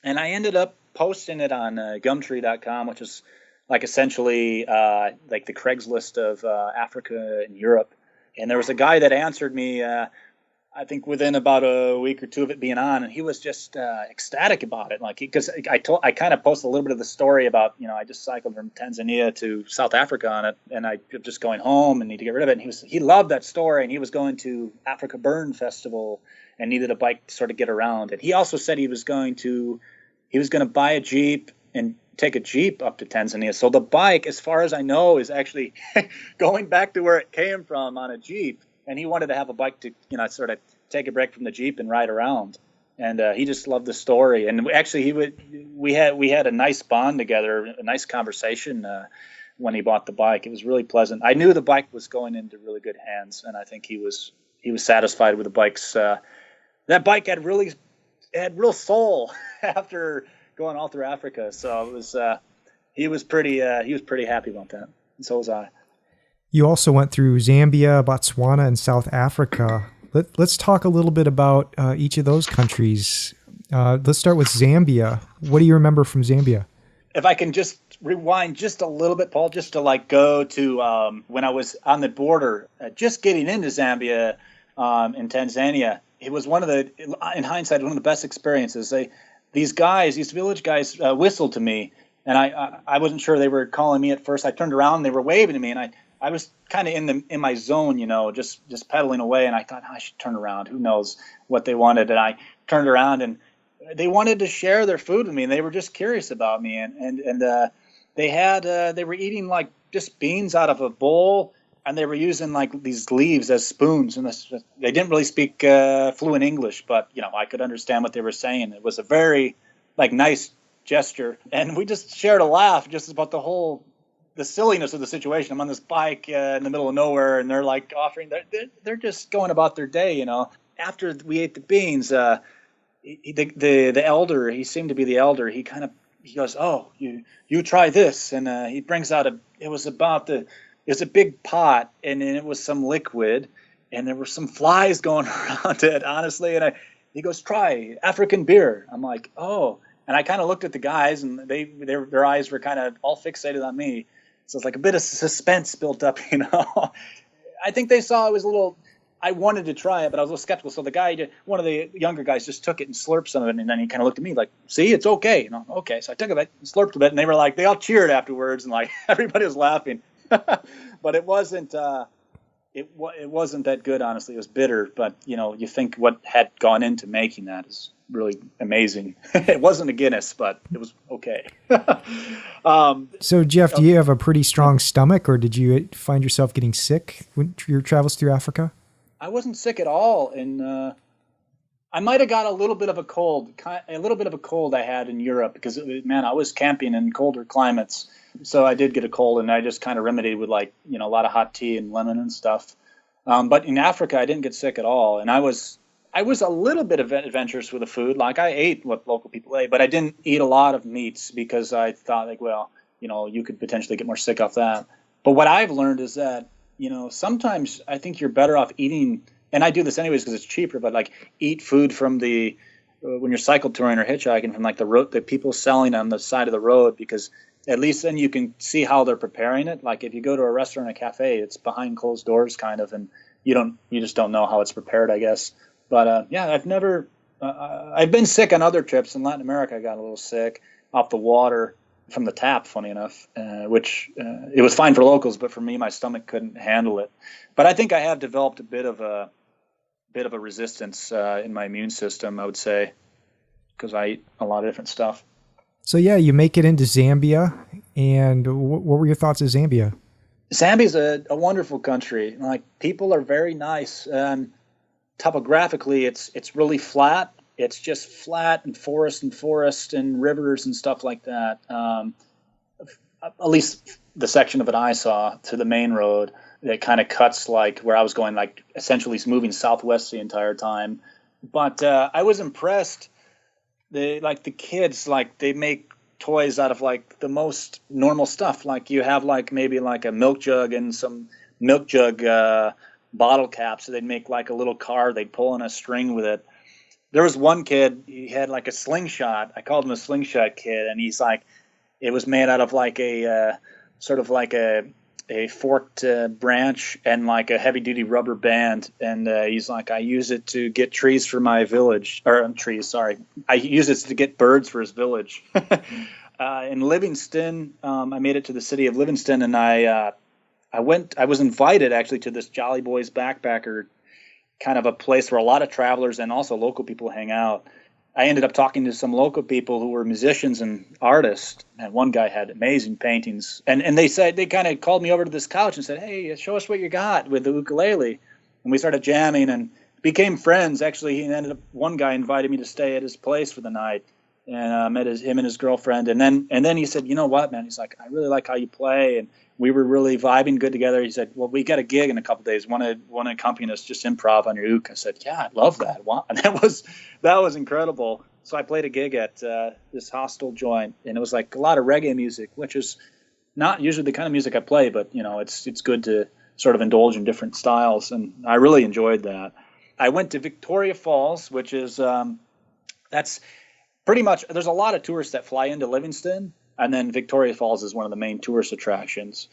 and I ended up posting it on Gumtree.com, which is like essentially like the Craigslist of Africa and Europe. And there was a guy that answered me, I think within about a week or two of it being on, and he was just ecstatic about it. Like, because I kind of posted a little bit of the story about, I just cycled from Tanzania to South Africa on it, and I'm just going home and need to get rid of it. And he loved that story, and he was going to Africa Burn Festival and needed a bike to sort of get around. And he also said he was going to buy a Jeep and take a Jeep up to Tanzania. So the bike, as far as I know, is actually going back to where it came from on a Jeep. And he wanted to have a bike to, sort of take a break from the Jeep and ride around. And he just loved the story. And actually, we had a nice bond together, a nice conversation when he bought the bike. It was really pleasant. I knew the bike was going into really good hands, and I think he was satisfied with the bike's. That bike had real soul after going all through Africa. So it was he was pretty happy about that, and so was I. You also went through Zambia, Botswana, and South Africa. Let's talk a little bit about each of those countries. Let's start with Zambia. What do you remember from Zambia? If I can just rewind just a little bit, Paul, just to go to when I was on the border, just getting into Zambia and Tanzania. It was in hindsight, one of the best experiences. These village guys whistled to me, and I wasn't sure they were calling me at first. I turned around, and they were waving to me, and I was kind of in my zone, just pedaling away, and I thought, I should turn around. Who knows what they wanted? And I turned around, and they wanted to share their food with me, and they were just curious about me. And they were eating like just beans out of a bowl, and they were using like these leaves as spoons. And they didn't really speak fluent English, but I could understand what they were saying. It was a very nice gesture, and we just shared a laugh just about the silliness of the situation. I'm on this bike in the middle of nowhere, and they're like offering. They're just going about their day, After we ate the beans, the elder, he seemed to be the elder. He goes, "Oh, you try this," and he brings out it was a big pot, and it was some liquid, and there were some flies going around it, honestly. And he goes, "Try African beer." I'm like, "Oh," and I kind of looked at the guys, and their eyes were kind of all fixated on me. So it's like a bit of suspense built up, I think they saw I was a little I wanted to try it, but I was a little skeptical. So the guy, one of the younger guys, just took it and slurped some of it, and then he kind of looked at me like, "See, it's okay." You know, okay. So I took a bit, slurped a bit, and they were like, they all cheered afterwards, and like everybody was laughing. But it wasn't. It wasn't that good, honestly. It was bitter, but you think what had gone into making that is really amazing. It wasn't a Guinness, but it was okay. So Jeff, do you have a pretty strong stomach, or did you find yourself getting sick when your travels through Africa? I wasn't sick at all, and I might have got a little bit of a cold. I had in Europe because, man, I was camping in colder climates. So I did get a cold, and I just kind of remedied with a lot of hot tea and lemon and stuff. But in Africa, I didn't get sick at all, and I was a little bit adventurous with the food. Like I ate what local people ate, but I didn't eat a lot of meats because I thought you could potentially get more sick off that. But what I've learned is that sometimes I think you're better off eating, and I do this anyways because it's cheaper. But eat food from when you're cycle touring or hitchhiking from the road, the people selling on the side of the road, because at least then you can see how they're preparing it. Like if you go to a restaurant or a cafe, it's behind closed doors kind of, and you just don't know how it's prepared, I guess. But I've been sick on other trips in Latin America. I got a little sick off the water from the tap, funny enough, which it was fine for locals, but for me, my stomach couldn't handle it. But I think I have developed a bit of a resistance in my immune system, I would say, because I eat a lot of different stuff. So yeah, you make it into Zambia, and what were your thoughts of Zambia? Zambia's a wonderful country. People are very nice. Topographically, it's really flat. It's just flat and forest and rivers and stuff like that. At least the section of it I saw to the main road that kind of cuts where I was going, essentially moving southwest the entire time. But I was impressed. The kids, they make toys out of the most normal stuff. You have maybe a milk jug and some milk jug bottle caps. So they'd make a little car. They'd pull on a string with it. There was one kid, he had a slingshot. I called him a slingshot kid, and he's it was made out of a sort of a forked branch and a heavy duty rubber band. And he's I use it to get trees for my village, or trees, sorry. I use it to get birds for his village. In Livingston, I made it to the city of Livingston, and I was invited actually to this Jolly Boys backpacker kind of a place where a lot of travelers and also local people hang out. I ended up talking to some local people who were musicians and artists, and one guy had amazing paintings. And they kind of called me over to this couch and said, "Hey, show us what you got with the ukulele." And we started jamming and became friends. Actually, one guy invited me to stay at his place for the night, and met him and his girlfriend. And then he said, "You know what, man?" He's like, "I really like how you play." And we were really vibing good together. He said, "Well, we got a gig in a couple of days. Want to accompany us, just improv on your uke?" I said, "Yeah, I'd love that." Wow. And that was incredible. So I played a gig at this hostel joint, and it was a lot of reggae music, which is not usually the kind of music I play, but it's good to sort of indulge in different styles, and I really enjoyed that. I went to Victoria Falls, which is that's pretty much, there's a lot of tourists that fly into Livingston. And then Victoria Falls is one of the main tourist attractions.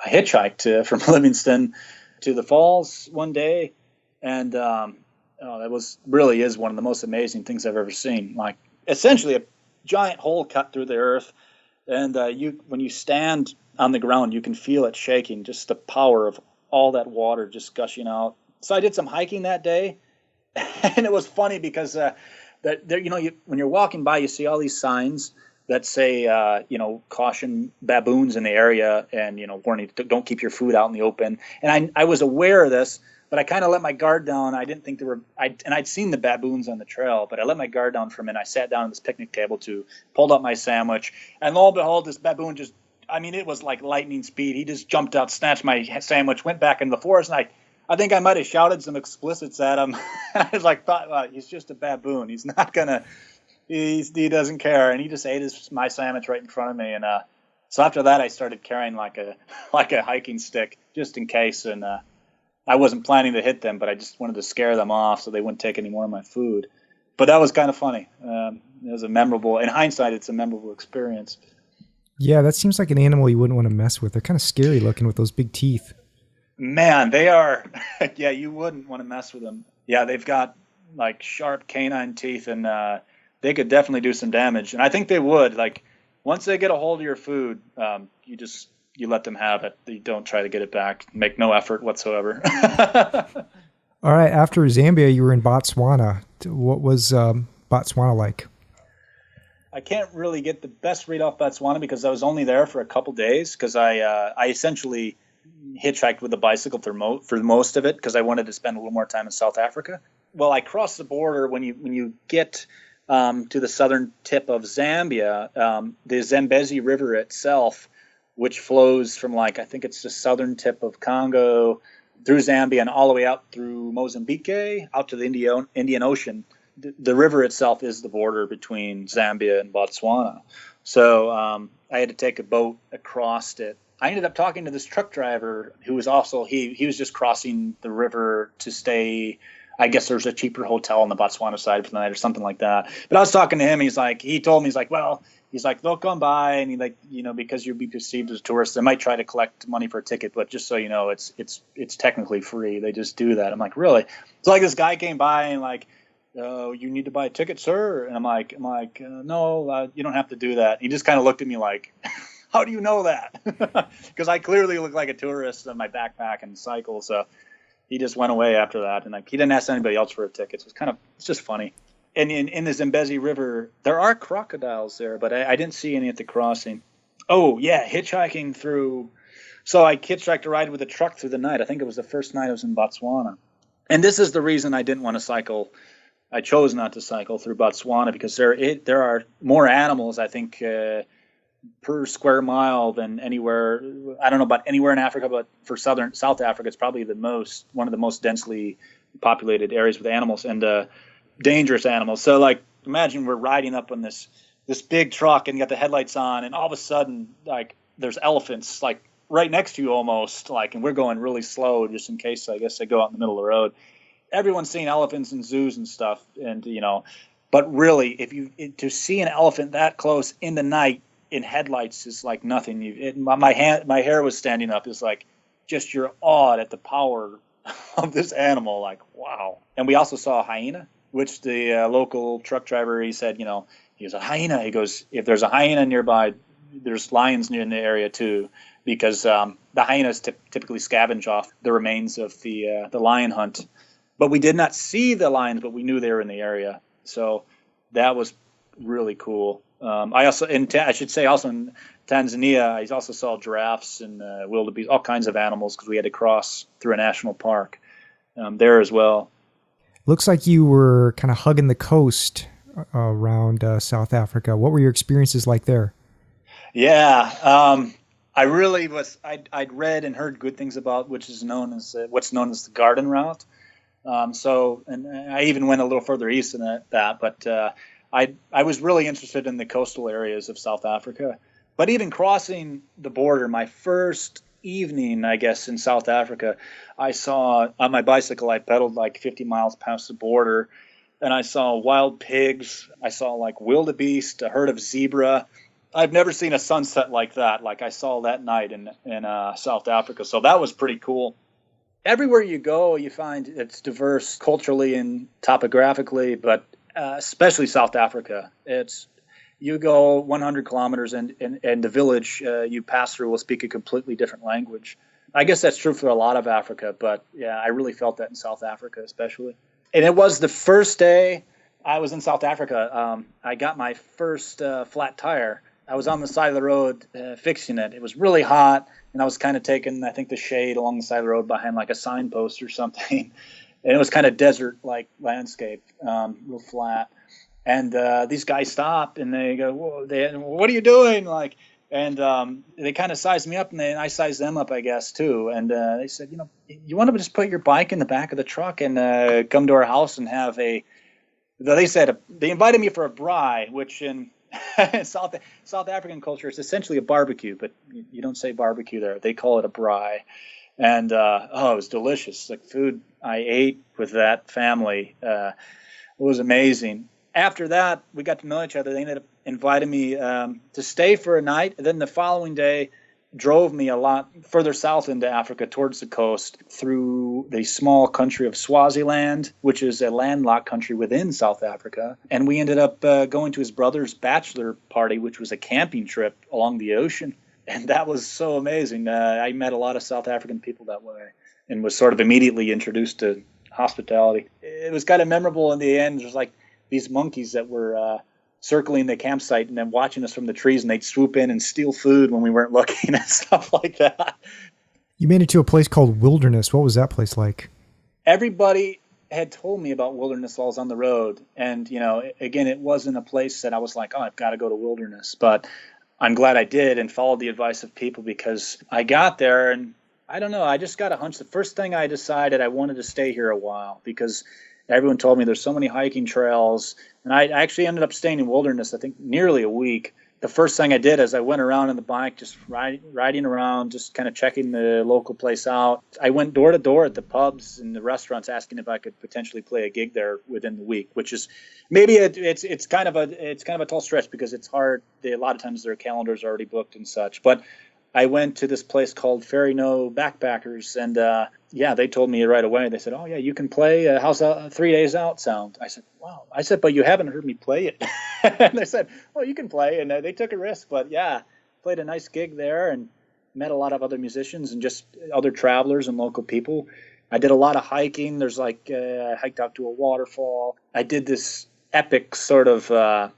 I hitchhiked from Livingston to the falls one day, and that really is one of the most amazing things I've ever seen. Essentially a giant hole cut through the earth, and when you stand on the ground, you can feel it shaking, just the power of all that water just gushing out. So I did some hiking that day, and it was funny because when you're walking by, you see all these signs that say, caution baboons in the area, and, warning, don't keep your food out in the open. And I was aware of this, but I kind of let my guard down. I didn't think I'd seen the baboons on the trail, but I let my guard down for a minute. I sat down at this picnic table pulled up my sandwich, and lo and behold, this baboon it was like lightning speed. He just jumped out, snatched my sandwich, went back into the forest, and I think I might have shouted some explicits at him. I was well, he's just a baboon. He's not gonna. He doesn't care, and he just ate my sandwich right in front of me. And so after that, I started carrying like a hiking stick just in case. And I wasn't planning to hit them, but I just wanted to scare them off so they wouldn't take any more of my food. But that was kind of funny. It was in hindsight, it's a memorable experience. Yeah, that seems like an animal you wouldn't want to mess with. They're kind of scary looking with those big teeth. Man, they are, yeah, you wouldn't want to mess with them. Yeah, they've got like sharp canine teeth, and they could definitely do some damage. And I think they would. Like, once they get a hold of your food, you let them have it. You don't try to get it back. Make no effort whatsoever. All right. After Zambia, you were in Botswana. What was Botswana like? I can't really get the best read off Botswana because I was only there for a couple days because I essentially hitchhiked with a bicycle for most of it because I wanted to spend a little more time in South Africa. Well, I crossed the border when you get to the southern tip of Zambia. The Zambezi River itself, which flows from I think it's the southern tip of Congo through Zambia and all the way out through Mozambique, out to the Indian Ocean. The river itself is the border between Zambia and Botswana. So I had to take a boat across it. I ended up talking to this truck driver who was also, he was just crossing the river to stay. I guess there's a cheaper hotel on the Botswana side for the night or something like that. But I was talking to him. He told me, they'll come by and because you'll be perceived as a tourist, they might try to collect money for a ticket, but just so you know, it's technically free. They just do that. I'm like, really? So this guy came by and you need to buy a ticket, sir? And I'm like, no, you don't have to do that. He just kind of looked at me like, how do you know that? Because I clearly look like a tourist on my backpack and cycle. So he just went away after that. And he didn't ask anybody else for a ticket. So it's just funny. And in the Zambezi River, there are crocodiles there, but I didn't see any at the crossing. Oh, yeah, hitchhiking through. So I hitchhiked a ride with a truck through the night. I think it was the first night I was in Botswana. And this is the reason I didn't want to cycle. I chose not to cycle through Botswana because there are more animals, I think, per square mile than anywhere. I don't know about anywhere in Africa, but for South Africa, it's probably one of the most densely populated areas with animals and dangerous animals. So imagine we're riding up on this big truck and you got the headlights on, and all of a sudden there's elephants right next to you almost, and we're going really slow just in case I guess they go out in the middle of the road. Everyone's seen elephants in zoos and stuff, and but really, to see an elephant that close in the night in headlights is like nothing. My hair was standing up. It's just you're awed at the power of this animal. Wow. And we also saw a hyena, which the local truck driver, he said, he was a hyena. He goes, if there's a hyena nearby, there's lions near in the area too, because the hyenas typically scavenge off the remains of the lion hunt. But we did not see the lions, but we knew they were in the area. So that was really cool. I should say in Tanzania, I also saw giraffes and wildebeest, all kinds of animals, because we had to cross through a national park there as well. Looks like you were kind of hugging the coast around South Africa. What were your experiences like there? Yeah, I really was. I'd read and heard good things about what's known as the Garden Route. And I even went a little further east than that, but I was really interested in the coastal areas of South Africa. But even crossing the border, my first evening, I guess, in South Africa, I saw on my bicycle, I pedaled 50 miles past the border, and I saw wild pigs. I saw wildebeest, a herd of zebra. I've never seen a sunset like that, like I saw that night in South Africa. So that was pretty cool. Everywhere you go, you find it's diverse culturally and topographically, but especially South Africa. You go 100 kilometers and the village you pass through will speak a completely different language. I guess that's true for a lot of Africa, but yeah, I really felt that in South Africa especially. And it was the first day I was in South Africa. I got my first flat tire. I was on the side of the road fixing it. It was really hot, and I was kind of taking, I think, the shade along the side of the road behind a signpost or something. And it was kind of desert-like landscape, real flat. And these guys stop, and they go, "Whoa, what are you doing?" And they kind of sized me up, and I sized them up, I guess, too. And they said, you want to just put your bike in the back of the truck and come to our house and have they said, they invited me for a braai, which in South African culture is essentially a barbecue, but you don't say barbecue there. They call it a braai. And it was delicious. Food I ate with that family. It was amazing. After that, we got to know each other. They ended up inviting me to stay for a night. And then the following day, drove me a lot further south into Africa towards the coast through the small country of Swaziland, which is a landlocked country within South Africa. And we ended up going to his brother's bachelor party, which was a camping trip along the ocean. And that was so amazing. I met a lot of South African people that way and was sort of immediately introduced to hospitality. It was kind of memorable in the end. There's like these monkeys that were circling the campsite and then watching us from the trees, and they'd swoop in and steal food when we weren't looking and stuff like that. You made it to a place called Wilderness. What was that place like? Everybody had told me about Wilderness while I was on the road. And, again, it wasn't a place that I was like, oh, I've got to go to Wilderness. But I'm glad I did and followed the advice of people, because I got there and I don't know, I just got a hunch. The first thing I decided, I wanted to stay here a while because everyone told me there's so many hiking trails. And I actually ended up staying in Wilderness, I think, nearly a week. The first thing I did is I went around on the bike, just riding around, just kind of checking the local place out. I went door to door at the pubs and the restaurants asking if I could potentially play a gig there within the week, which is maybe it's kind of a tall stretch because it's hard. A lot of times their calendars are already booked and such. But I went to this place called Ferry No Backpackers, and they told me right away. They said, "Oh yeah, you can play. How's 3 days out sound?" I said, "Wow." I said, "But you haven't heard me play it." And they said, "Oh, you can play." And they took a risk, but yeah, played a nice gig there and met a lot of other musicians and just other travelers and local people. I did a lot of hiking. There's I hiked out to a waterfall. I did this epic sort of.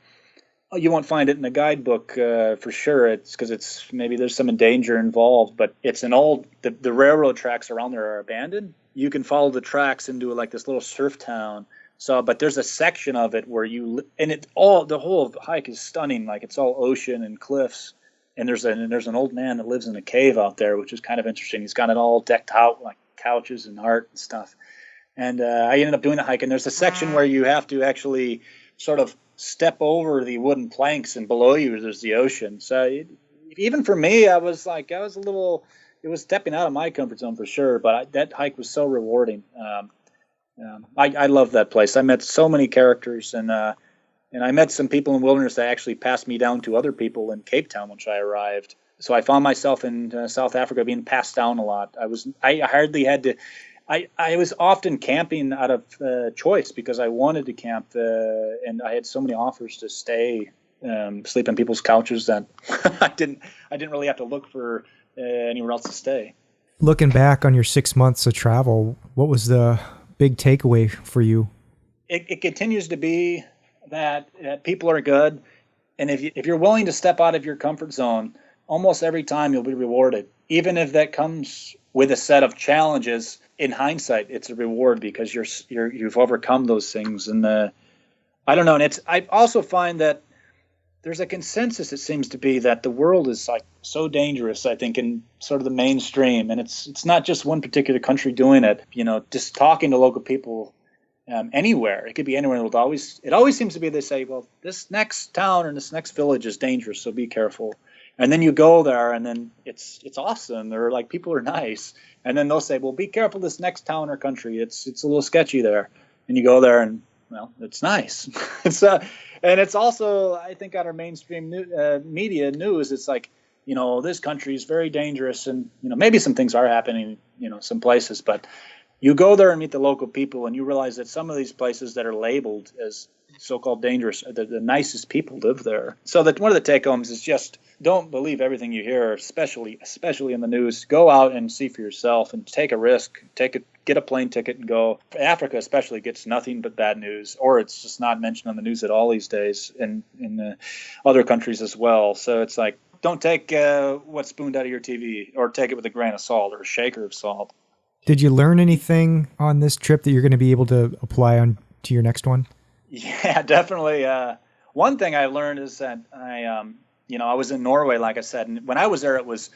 You won't find it in the guidebook for sure. It's because maybe there's some danger involved, but it's an old, the railroad tracks around there are abandoned. You can follow the tracks into this little surf town. So, but there's a section of it where the whole hike is stunning. Like it's all ocean and cliffs. And there's an old man that lives in a cave out there, which is kind of interesting. He's got it all decked out like couches and art and stuff. And I ended up doing the hike. And there's a section where you have to actually sort of step over the wooden planks, and below you there's the ocean. So even for me, it was stepping out of my comfort zone for sure, but that hike was so rewarding. I love that place. I met so many characters, and I met some people in Wilderness that actually passed me down to other people in Cape Town once I arrived. So I found myself in South Africa being passed down a lot. I hardly had to. I was often camping out of choice because I wanted to camp, and I had so many offers to stay, sleep on people's couches that I didn't really have to look for anywhere else to stay. Looking back on your 6 months of travel, what was the big takeaway for you? It continues to be that people are good, and if you're willing to step out of your comfort zone, almost every time you'll be rewarded, even if that comes with a set of challenges. In hindsight, it's a reward because you've overcome those things. And I don't know. And I also find that there's a consensus, it seems to be, that the world is like so dangerous, I think, in sort of the mainstream. And it's not just one particular country doing it. Just talking to local people anywhere. It could be anywhere in the world. It always seems to be they say, well, this next town or this next village is dangerous, so be careful. And then you go there, and then it's awesome. They're like, people are nice. And then they'll say, well, be careful this next town or country. It's a little sketchy there. And you go there, and, well, it's nice. And it's also, I think, on our mainstream media news, it's like, this country is very dangerous. And, maybe some things are happening, some places. But you go there and meet the local people, and you realize that some of these places that are labeled as so-called dangerous, the nicest people live there. So that one of the take-homes is just don't believe everything you hear, especially in the news. Go out and see for yourself and take a risk. Get a plane ticket and go. Africa especially gets nothing but bad news, or it's just not mentioned on the news at all these days, in other countries as well. So it's like, don't take what's spooned out of your TV, or take it with a grain of salt or a shaker of salt. Did you learn anything on this trip that you're going to be able to apply on to your next one? Yeah, definitely. One thing I learned is that I was in Norway, like I said, and when I was there, it was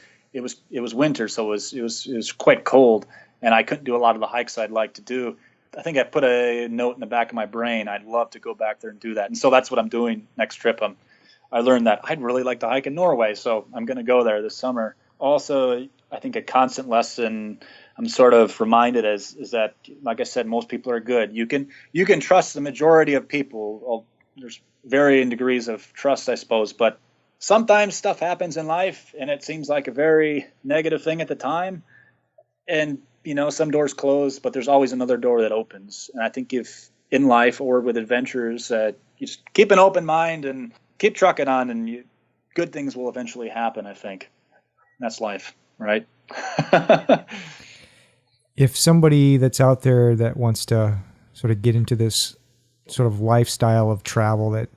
winter, so it was quite cold, and I couldn't do a lot of the hikes I'd like to do. I think I put a note in the back of my brain. I'd love to go back there and do that, and so that's what I'm doing next trip. I learned that I'd really like to hike in Norway, so I'm going to go there this summer. Also, I think a constant lesson I'm sort of reminded is that, like I said, most people are good. You can trust the majority of people. Well, there's varying degrees of trust, I suppose, but sometimes stuff happens in life and it seems like a very negative thing at the time. And, some doors close, but there's always another door that opens. And I think if in life or with adventures, you just keep an open mind and keep trucking on, and good things will eventually happen, I think. That's life, right? If somebody that's out there that wants to sort of get into this sort of lifestyle of travel that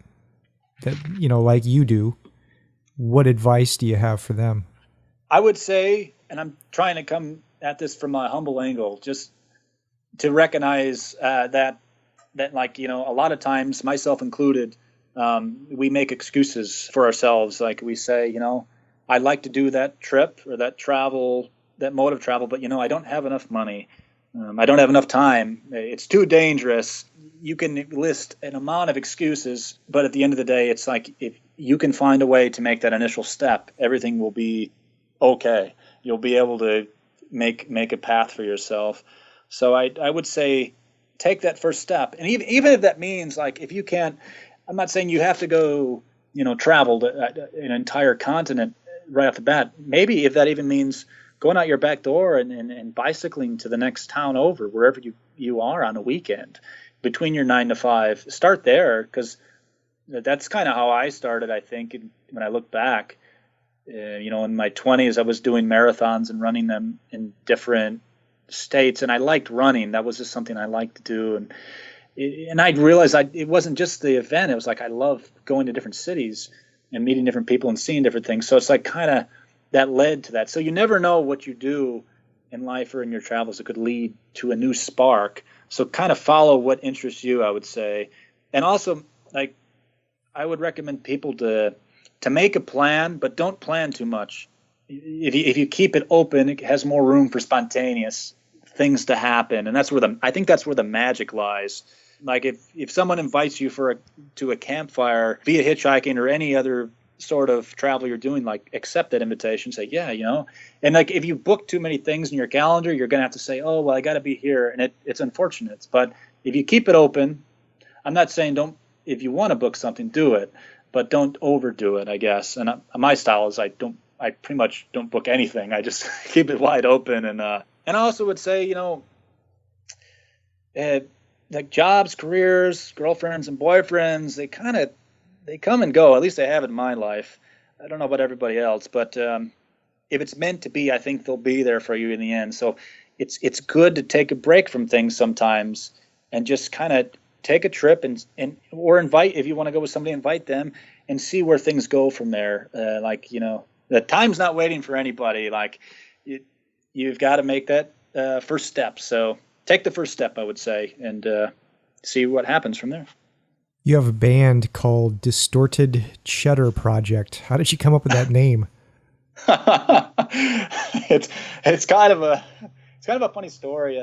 like you do, what advice do you have for them? I would say, and I'm trying to come at this from a humble angle, just to recognize that like, a lot of times, myself included, we make excuses for ourselves. Like we say, I'd like to do that trip or that travel, that mode of travel, but, I don't have enough money. I don't have enough time. It's too dangerous. You can list an amount of excuses, but at the end of the day, it's like if you can find a way to make that initial step, everything will be okay. You'll be able to make a path for yourself. So I would say take that first step. And even if that means, like, if you can't, I'm not saying you have to go, travel an entire continent right off the bat. Maybe if that even means going out your back door and bicycling to the next town over, wherever you are on a weekend between your 9 to 5, start there, because that's kind of how I started, I think. When I look back, in my 20s, I was doing marathons and running them in different states, and I liked running. That was just something I liked to do. And I realized it wasn't just the event. It was like I love going to different cities and meeting different people and seeing different things. So it's like kind of that led to that. So you never know what you do in life or in your travels. It could lead to a new spark. So kind of follow what interests you, I would say. And also, like, I would recommend people to make a plan, but don't plan too much. If you keep it open, it has more room for spontaneous things to happen. And I think that's where the magic lies. Like if someone invites you to a campfire via hitchhiking or any other sort of travel you're doing, like, accept that invitation, say, yeah, and like if you book too many things in your calendar, you're going to have to say, oh, well, I got to be here. And it's unfortunate. But if you keep it open, I'm not saying if you want to book something, do it, but don't overdo it, I guess. And my style is I pretty much don't book anything. I just keep it wide open. And I also would say, like jobs, careers, girlfriends and boyfriends, they come and go. At least they have in my life. I don't know about everybody else, but if it's meant to be, I think they'll be there for you in the end. So it's good to take a break from things sometimes and just kind of take a trip or invite, if you want to go with somebody, invite them and see where things go from there. The time's not waiting for anybody. Like you've got to make that first step. So take the first step, I would say, and see what happens from there. You have a band called Distorted Cheddar Project. How did you come up with that name? It's kind of a funny story.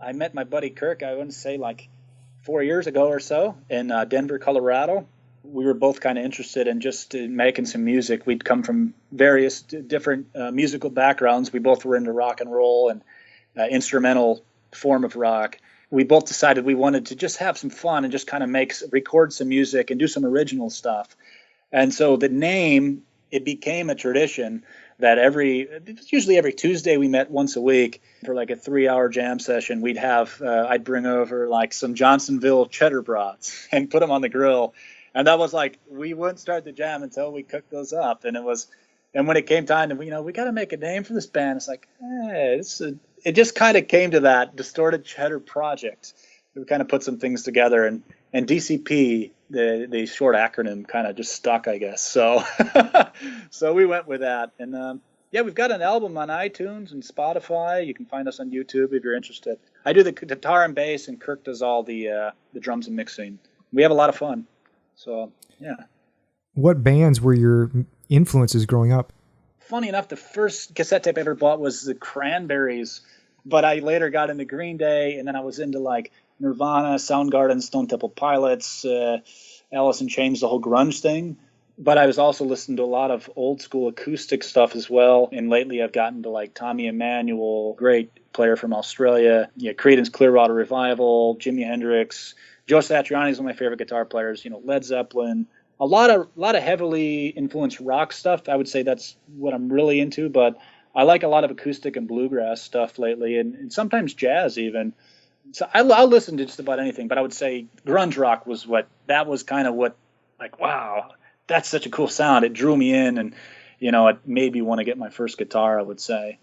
I met my buddy Kirk, I wouldn't say like 4 years ago or so, in Denver, Colorado. We were both kind of interested in just making some music. We'd come from various different musical backgrounds. We both were into rock and roll and instrumental form of rock. We both decided we wanted to just have some fun and just kind of record some music and do some original stuff. And so the name, it became a tradition that usually every Tuesday we met once a week for like a 3-hour jam session. I'd bring over like some Johnsonville cheddar brats and put them on the grill. And that was like, we wouldn't start the jam until we cooked those up. And when it came time to, we got to make a name for this band. It's like, it just kind of came to that Distorted Cheddar Project. We kind of put some things together, and DCP, the short acronym, kind of just stuck, I guess. So, so we went with that. And we've got an album on iTunes and Spotify. You can find us on YouTube if you're interested. I do the guitar and bass, and Kirk does all the drums and mixing. We have a lot of fun. So, yeah. What bands were your influences growing up? Funny enough, the first cassette tape I ever bought was the Cranberries, but I later got into Green Day, and then I was into like Nirvana, Soundgarden, Stone Temple Pilots, Alice in Chains, the whole grunge thing. But I was also listening to a lot of old school acoustic stuff as well. And lately I've gotten to like Tommy Emmanuel, great player from Australia, Creedence Clearwater Revival, Jimi Hendrix. Joe Satriani is one of my favorite guitar players, Led Zeppelin, a lot of heavily influenced rock stuff. I would say that's what I'm really into, but I like a lot of acoustic and bluegrass stuff lately, and sometimes jazz even. So I'll listen to just about anything, but I would say grunge rock was kind of what, like, wow, that's such a cool sound. It drew me in, and, you know, it made me want to get my first guitar, I would say.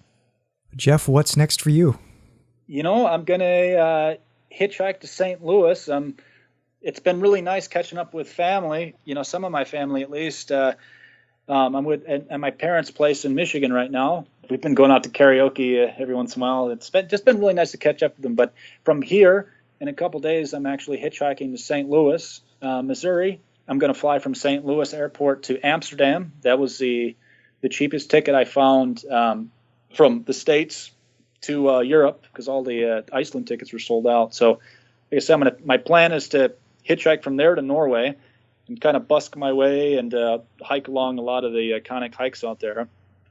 Jeff, what's next for you? You know, I'm going to hitchhike to St. Louis. It's been really nice catching up with family, you know, some of my family at least. I'm at my parents' place in Michigan right now. We've been going out to karaoke every once in a while. It's just been really nice to catch up with them. But from here, in a couple days, I'm actually hitchhiking to St. Louis, Missouri. I'm going to fly from St. Louis Airport to Amsterdam. That was the cheapest ticket I found from the States to Europe, because all the Iceland tickets were sold out. So, like I said, my plan is to hitchhike from there to Norway and kind of busk my way and hike along a lot of the iconic hikes out there.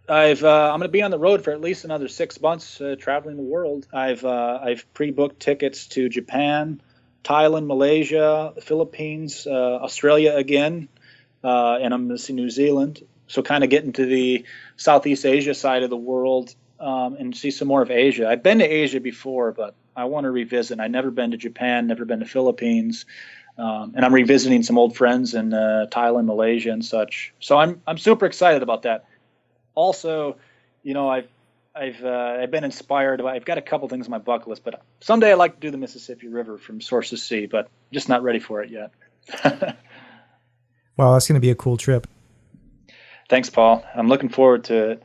I'm going to be on the road for at least another 6 months, traveling the world. I've pre-booked tickets to Japan, Thailand, Malaysia, the Philippines, Australia again, and I'm going to see New Zealand. So kind of getting to the Southeast Asia side of the world and see some more of Asia. I've been to Asia before, but I want to revisit. I've never been to Japan, never been to Philippines. And I'm revisiting some old friends in Thailand, Malaysia, and such. So I'm super excited about that. Also, you know, I've been inspired. I've got a couple things on my bucket list, but someday I'd like to do the Mississippi River from source to sea, but just not ready for it yet. Wow, that's going to be a cool trip. Thanks, Paul. I'm looking forward to it.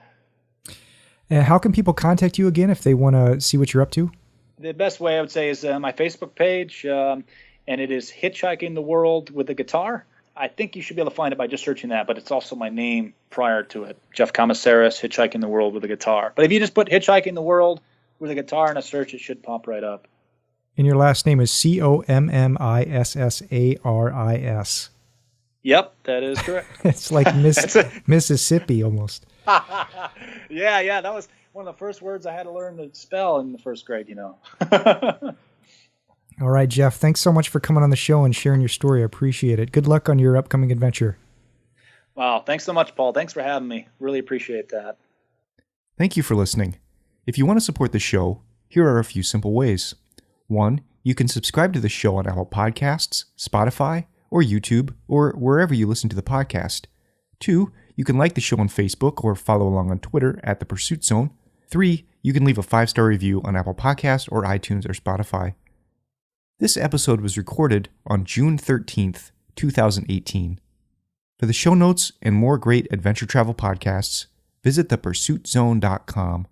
And how can people contact you again if they want to see what you're up to? The best way I would say is my Facebook page, and it is Hitchhiking the World with a Guitar. I think you should be able to find it by just searching that, but it's also my name prior to it, Jeff Commissaris, Hitchhiking the World with a Guitar. But if you just put Hitchhiking the World with a Guitar in a search, it should pop right up. And your last name is Commissaris. Yep, that is correct. It's like Mississippi almost. Yeah, that was one of the first words I had to learn to spell in the first grade, you know. All right, Jeff, thanks so much for coming on the show and sharing your story. I appreciate it. Good luck on your upcoming adventure. Wow, thanks so much, Paul. Thanks for having me. Really appreciate that. Thank you for listening. If you want to support the show, here are a few simple ways. 1, you can subscribe to the show on Apple Podcasts, Spotify, or YouTube, or wherever you listen to the podcast. 2, you can like the show on Facebook or follow along on Twitter at The Pursuit Zone. 3, you can leave a 5-star review on Apple Podcasts or iTunes or Spotify. This episode was recorded on June 13th, 2018. For the show notes and more great adventure travel podcasts, visit thepursuitzone.com.